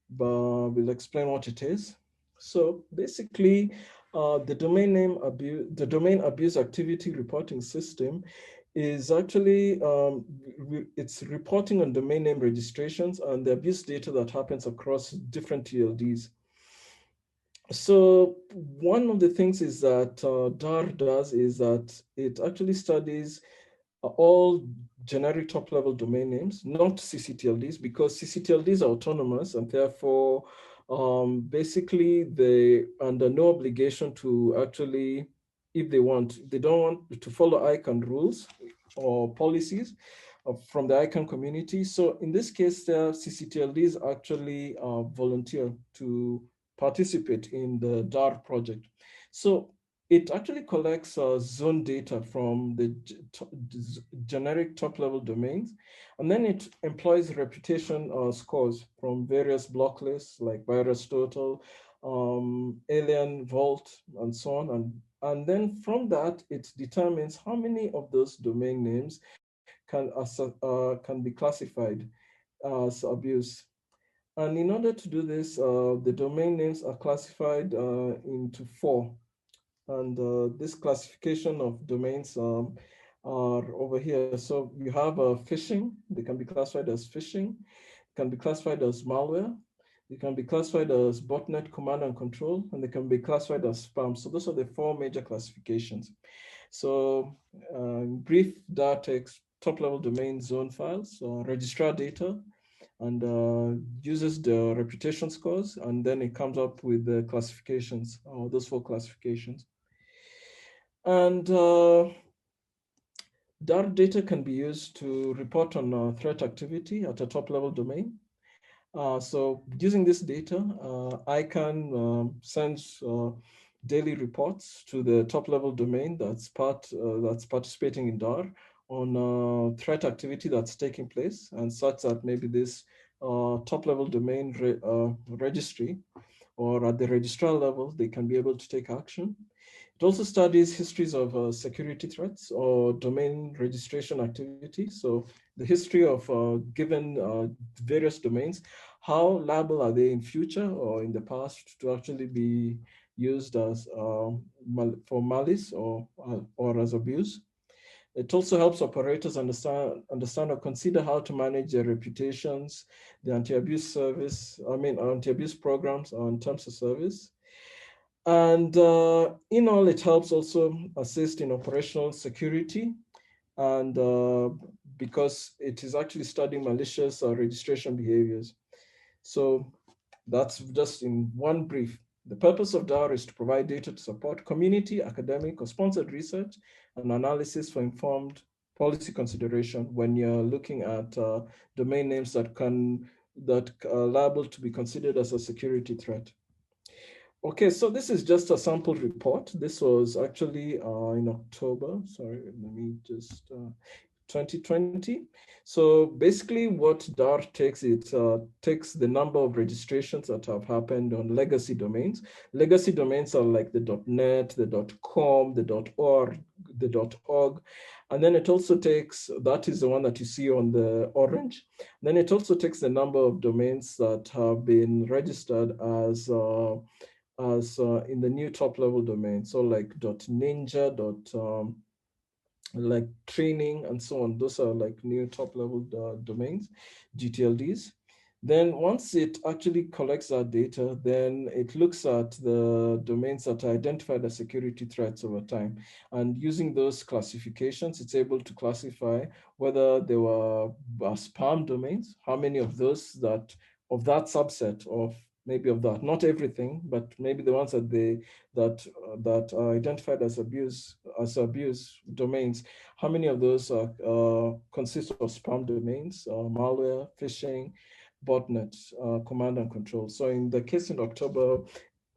but we'll explain what it is. So basically, the Domain Abuse Activity Reporting System is actually, it's reporting on domain name registrations and the abuse data that happens across different TLDs. So one of the things is that DAAR does is that it actually studies all generic top-level domain names, not ccTLDs, because ccTLDs are autonomous and therefore basically they under no obligation to actually, if they don't want to follow ICANN rules or policies from the ICANN community. So in this case, the ccTLDs actually volunteer to participate in the DAAR project. So it actually collects zone data from the generic top-level domains, and then it employs reputation scores from various block lists like VirusTotal, Alien, Vault, and so on. And then from that, it determines how many of those domain names can be classified as abuse. And in order to do this, the domain names are classified into 4. And this classification of domains are over here. So you have phishing. They can be classified as phishing, can be classified as malware, they can be classified as botnet command and control, and they can be classified as spam. So those are the 4 major classifications. So brief DAAR takes top-level domain zone files, registrar data, and uses the reputation scores, and then it comes up with the classifications, those 4 classifications. And DAAR data can be used to report on threat activity at a top-level domain. So using this data, ICANN sends daily reports to the top-level domain that's participating in DAAR on threat activity that's taking place, and such that maybe this top-level domain registry, or at the registrar level, they can be able to take action. It also studies histories of security threats or domain registration activity. So the history of given various domains, how liable are they in future or in the past to actually be used as for malice or as abuse. It also helps operators understand or consider how to manage their reputations, the anti-abuse anti-abuse programs on terms of service. And in all, it helps also assist in operational security, and because it is actually studying malicious registration behaviors. So that's just in one brief. The purpose of DAAR is to provide data to support community, academic, or sponsored research and analysis for informed policy consideration when you're looking at domain names that are liable to be considered as a security threat. Okay, so this is just a sample report. This was actually in October. Sorry, let me just 2020. So basically what DAAR takes, it takes the number of registrations that have happened on legacy domains. Legacy domains are like the .net, the .com, the .org, the .org. And then it also takes, that is the one that you see on the orange. Then it also takes the number of domains that have been registered as in the new top-level domain. So like .ninja, like training and so on. Those are like new top-level domains, gTLDs. Then once it actually collects that data, then it looks at the domains that are identified as security threats over time. And using those classifications, it's able to classify whether they were spam domains, how many of those of that subset of maybe of that, not everything, but maybe the ones that are identified as abuse domains, how many of those consist of spam domains, malware, phishing, botnet, command and control. So in the case in October,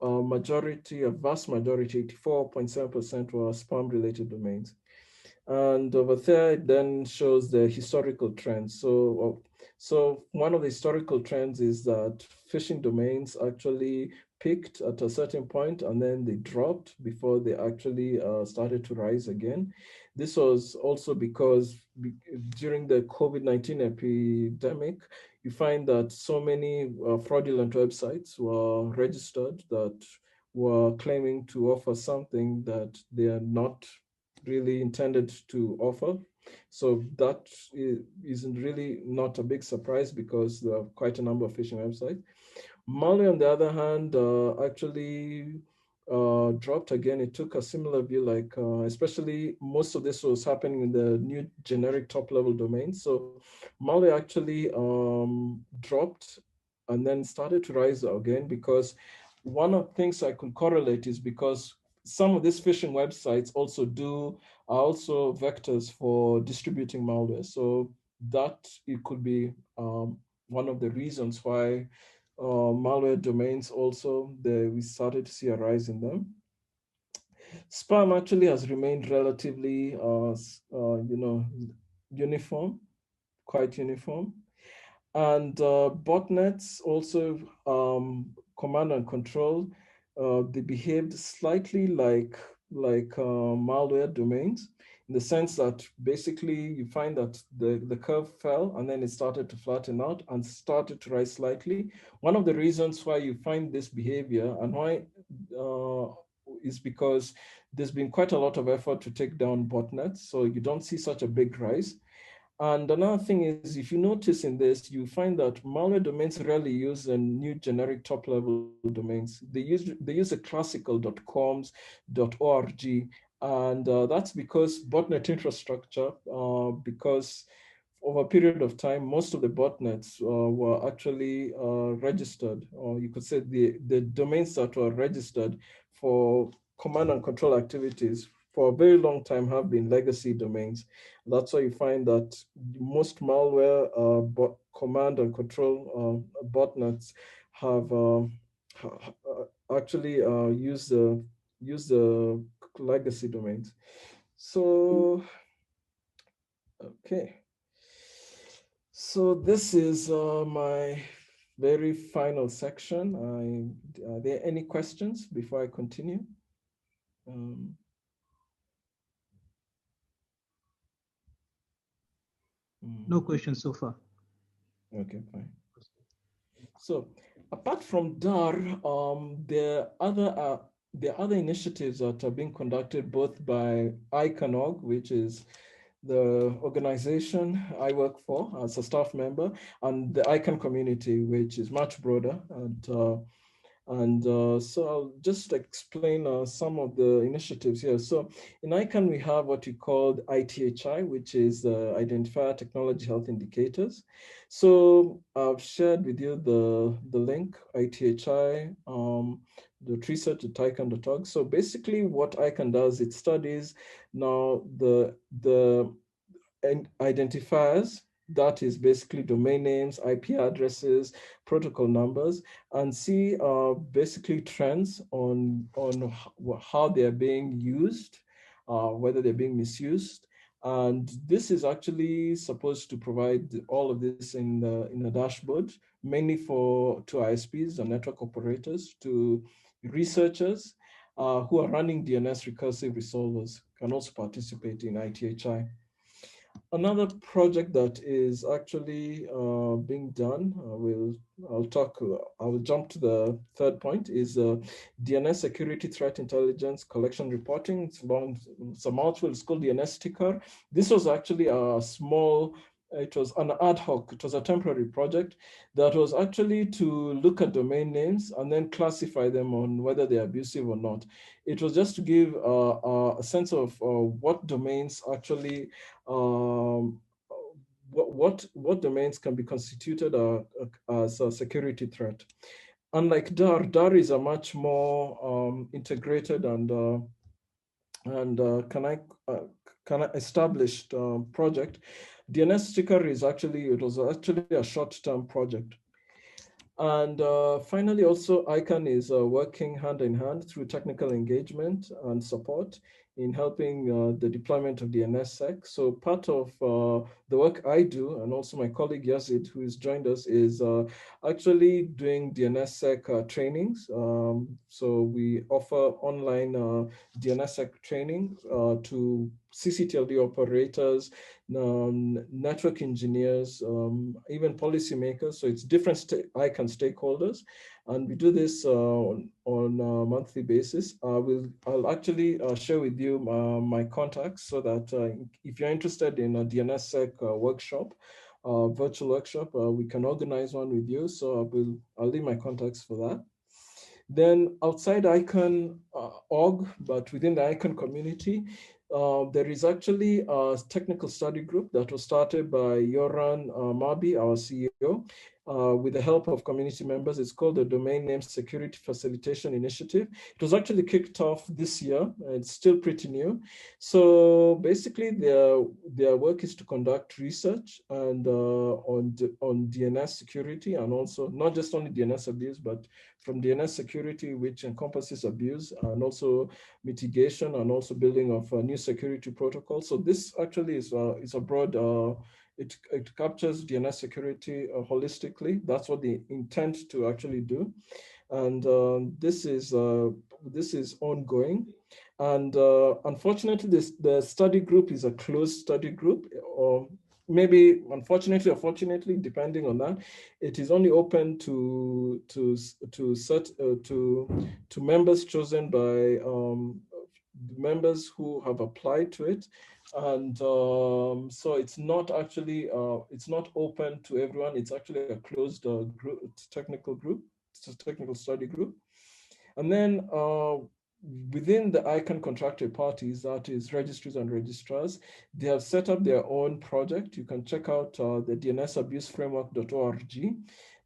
a vast majority, 84.7% were spam-related domains. And over there, it then shows the historical trends. So one of the historical trends is that phishing domains actually peaked at a certain point and then they dropped before they actually started to rise again. This was also because during the COVID-19 epidemic, you find that so many fraudulent websites were registered that were claiming to offer something that they are not really intended to offer. So that isn't really not a big surprise because there are quite a number of phishing websites. Malware, on the other hand, actually dropped again, it took a similar view, like especially most of this was happening in the new generic top-level domains. So malware actually dropped and then started to rise again, because one of the things I could correlate is because some of these phishing websites are also vectors for distributing malware. So that it could be one of the reasons why malware domains also, we started to see a rise in them. Spam actually has remained relatively, uniform, quite uniform. And botnets also, command and control, they behaved slightly like malware domains, in the sense that basically you find that the curve fell and then it started to flatten out and started to rise slightly. One of the reasons why you find this behavior and why is because there's been quite a lot of effort to take down botnets, so you don't see such a big rise. And another thing is, if you notice in this, you find that malware domains rarely use a new generic top-level domains. They use the classical .coms, .org, and that's because botnet infrastructure, because over a period of time, most of the botnets were actually registered, or you could say the domains that were registered for command and control activities for a very long time have been legacy domains. That's why you find that most malware command and control botnets have actually used the legacy domains. So, okay. So this is my very final section. Are there any questions before I continue? No questions so far. Okay, fine. So apart from DAAR, there are other initiatives that are being conducted both by ICANN, which is the organization I work for as a staff member, and the ICANN community, which is much broader. So I'll just explain some of the initiatives here. So in ICANN, we have what we call ITHI, which is Identifier Technology Health Indicators. So I've shared with you the link, ITHI, the research at ICANN.org. So basically what ICANN does, it studies now the identifiers, that is basically domain names, IP addresses, protocol numbers, and see basically trends on how they are being used, whether they're being misused. And this is actually supposed to provide all of this in a dashboard, mainly to ISPs and network operators, to researchers who are running DNS recursive resolvers can also participate in ITHI. Another project that is actually being done, I will jump to the third point, is DNS security threat intelligence collection reporting. It's a mouthful, it's called DNS sticker. This was actually a small, it was an ad hoc, it was a temporary project that was actually to look at domain names and then classify them on whether they're abusive or not. It was just to give a sense of what domains actually, what domains can be constituted as a security threat. Unlike DAAR is a much more integrated and established project. DNS sticker was actually a short-term project. And finally, also ICANN is working hand in hand through technical engagement and support in helping the deployment of DNSSEC. So part of the work I do, and also my colleague Yazid, who has joined us, is actually doing DNSSEC trainings. So we offer online DNSSEC training to ccTLD operators, network engineers, even policymakers. So it's different ICANN stakeholders. And we do this on a monthly basis. I'll actually share with you my contacts so that if you're interested in a DNSSEC workshop, virtual workshop, we can organize one with you. So I'll leave my contacts for that. Then outside ICANN org, but within the ICANN community, there is actually a technical study group that was started by Yoran Mabi, our CEO, with the help of community members. It's called the Domain Name Security Facilitation Initiative. It was actually kicked off this year. It's still pretty new. So basically, their work is to conduct research and on DNS security, and also not just only DNS abuse, but from DNS security, which encompasses abuse, and also mitigation, and also building of new security protocols. So this actually is a broad. It captures DNS security holistically. That's what they intend to actually do, and this is ongoing. And unfortunately, the study group is a closed study group, or maybe unfortunately or fortunately, depending on that, it is only open to members chosen by members who have applied to it. And so it's not actually it's not open to everyone. It's actually a closed group, technical group. It's a technical study group. And then within the ICANN contracted parties, that is registries and registrars, they have set up their own project. You can check out the DNSAbuseFramework.org.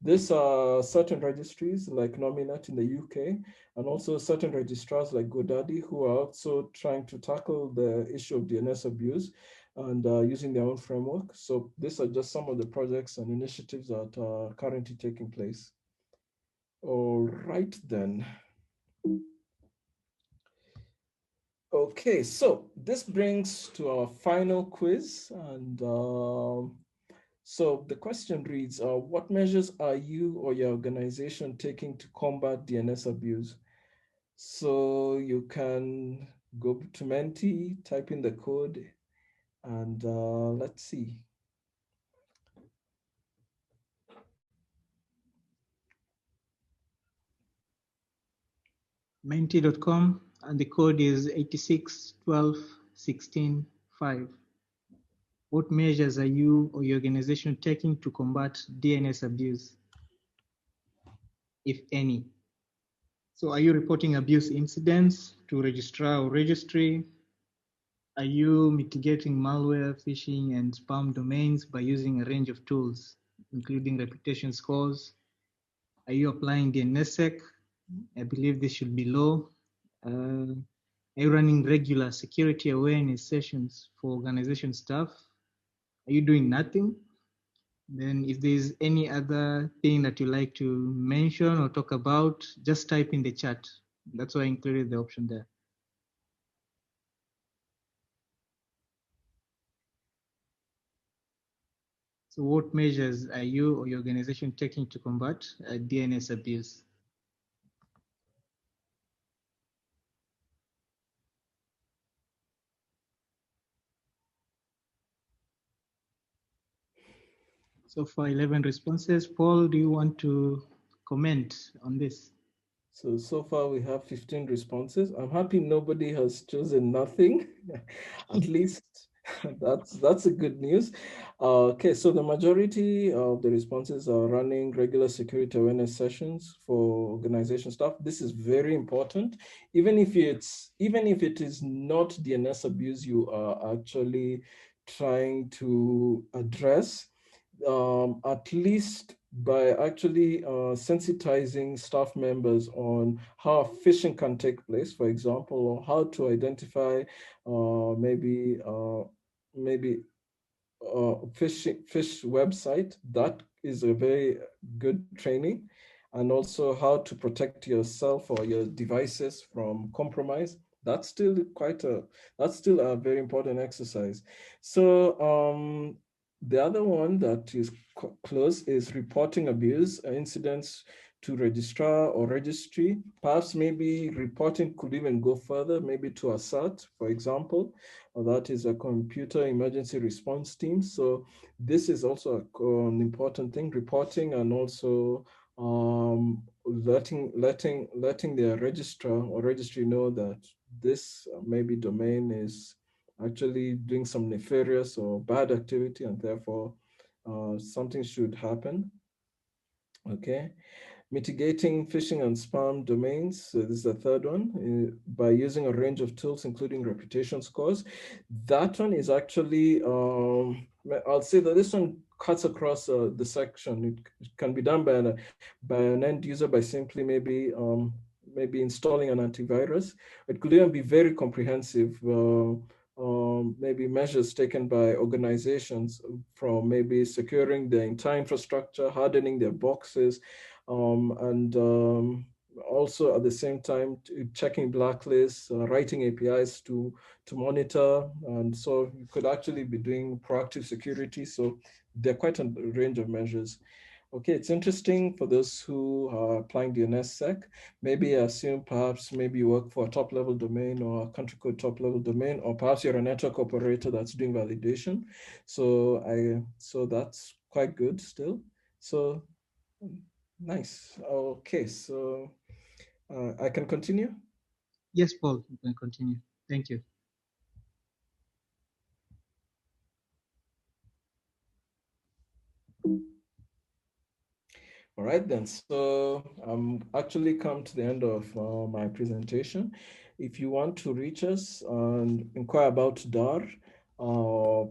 These are certain registries like Nominet in the UK, and also certain registrars like GoDaddy, who are also trying to tackle the issue of DNS abuse and using their own framework. So these are just some of the projects and initiatives that are currently taking place. All right, then. Okay, so this brings to our final quiz. And so the question reads, what measures are you or your organization taking to combat DNS abuse? So you can go to Menti, type in the code, and let's see. Menti.com, and the code is 861216.5. What measures are you or your organization taking to combat DNS abuse, if any? So are you reporting abuse incidents to registrar or registry? Are you mitigating malware, phishing, and spam domains by using a range of tools, including reputation scores? Are you applying DNSSEC? I believe this should be low. Are you running regular security awareness sessions for organization staff? Are you doing nothing? Then if there's any other thing that you like to mention or talk about, just type in the chat. That's why I included the option there. So what measures are you or your organization taking to combat DNS abuse? So far, 11 responses. Paul, do you want to comment on this? So far we have 15 responses. I'm happy nobody has chosen nothing. At least that's a good news. Okay, so the majority of the responses are running regular security awareness sessions for organization staff. This is very important. Even if it is not DNS abuse you are actually trying to address, at least by actually sensitizing staff members on how phishing can take place, for example, or how to identify maybe fish website. That is a very good training. And also how to protect yourself or your devices from compromise. That's still a very important exercise. So the other one that is close is reporting abuse incidents to registrar or registry. Perhaps maybe reporting could even go further, maybe to ASAT, for example. That is a computer emergency response team. So this is also an important thing, reporting, and also letting their registrar or registry know that this maybe domain is actually doing some nefarious or bad activity, and therefore something should happen. Okay. Mitigating phishing and spam domains. So this is the third one, by using a range of tools, including reputation scores. That one is actually, I'll say that this one cuts across the section. It can be done by an end user by simply maybe installing an antivirus. It could even be very comprehensive. Maybe measures taken by organizations from maybe securing their entire infrastructure, hardening their boxes, and also at the same time checking blacklists, writing APIs to monitor. And so you could actually be doing proactive security. So there are quite a range of measures. Okay, it's interesting for those who are applying DNSSEC. Maybe assume perhaps maybe you work for a top level domain or a country code top level domain, or perhaps you're a network operator that's doing validation. So that's quite good still. So nice. Okay, so I can continue? Yes, Paul, you can continue. Thank you. All right then, so I'm actually come to the end of my presentation. If you want to reach us and inquire about DAAR or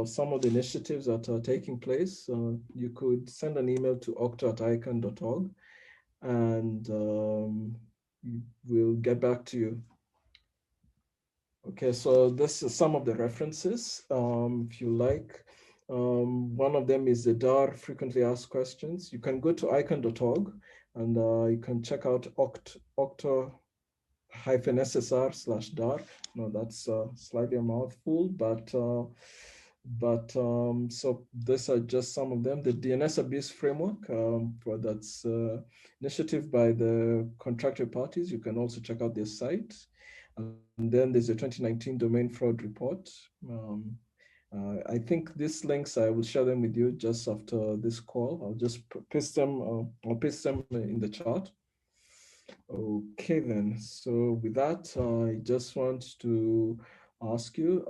some of the initiatives that are taking place, you could send an email to octo@icann.org, and we'll get back to you. Okay, so this is some of the references, if you like. One of them is the DAAR frequently asked questions. You can go to icann.org and you can check out octo-ssr/DAAR. No, that's slightly a mouthful, but so these are just some of them. The DNS Abuse framework, that's initiative by the contracted parties. You can also check out their site. And then there's a 2019 domain fraud report. I think these links, I will share them with you just after this call. I'll just paste them, I'll paste them in the chat. Okay then, so with that, I just want to ask you,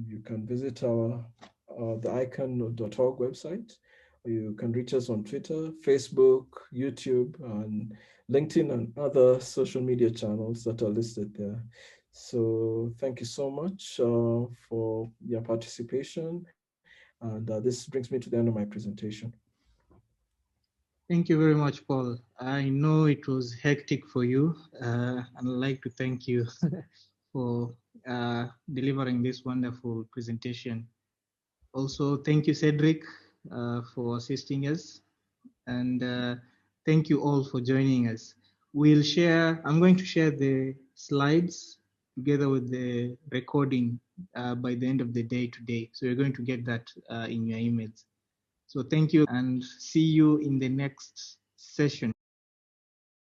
you can visit the icann.org website. You can reach us on Twitter, Facebook, YouTube, and LinkedIn, and other social media channels that are listed there. So thank you so much for your participation. And this brings me to the end of my presentation. Thank you very much, Paul. I know it was hectic for you, and I'd like to thank you for delivering this wonderful presentation. Also, thank you, Cedric, for assisting us, and thank you all for joining us. I'm going to share the slides together with the recording by the end of the day today. So you're going to get that in your emails. So thank you, and see you in the next session.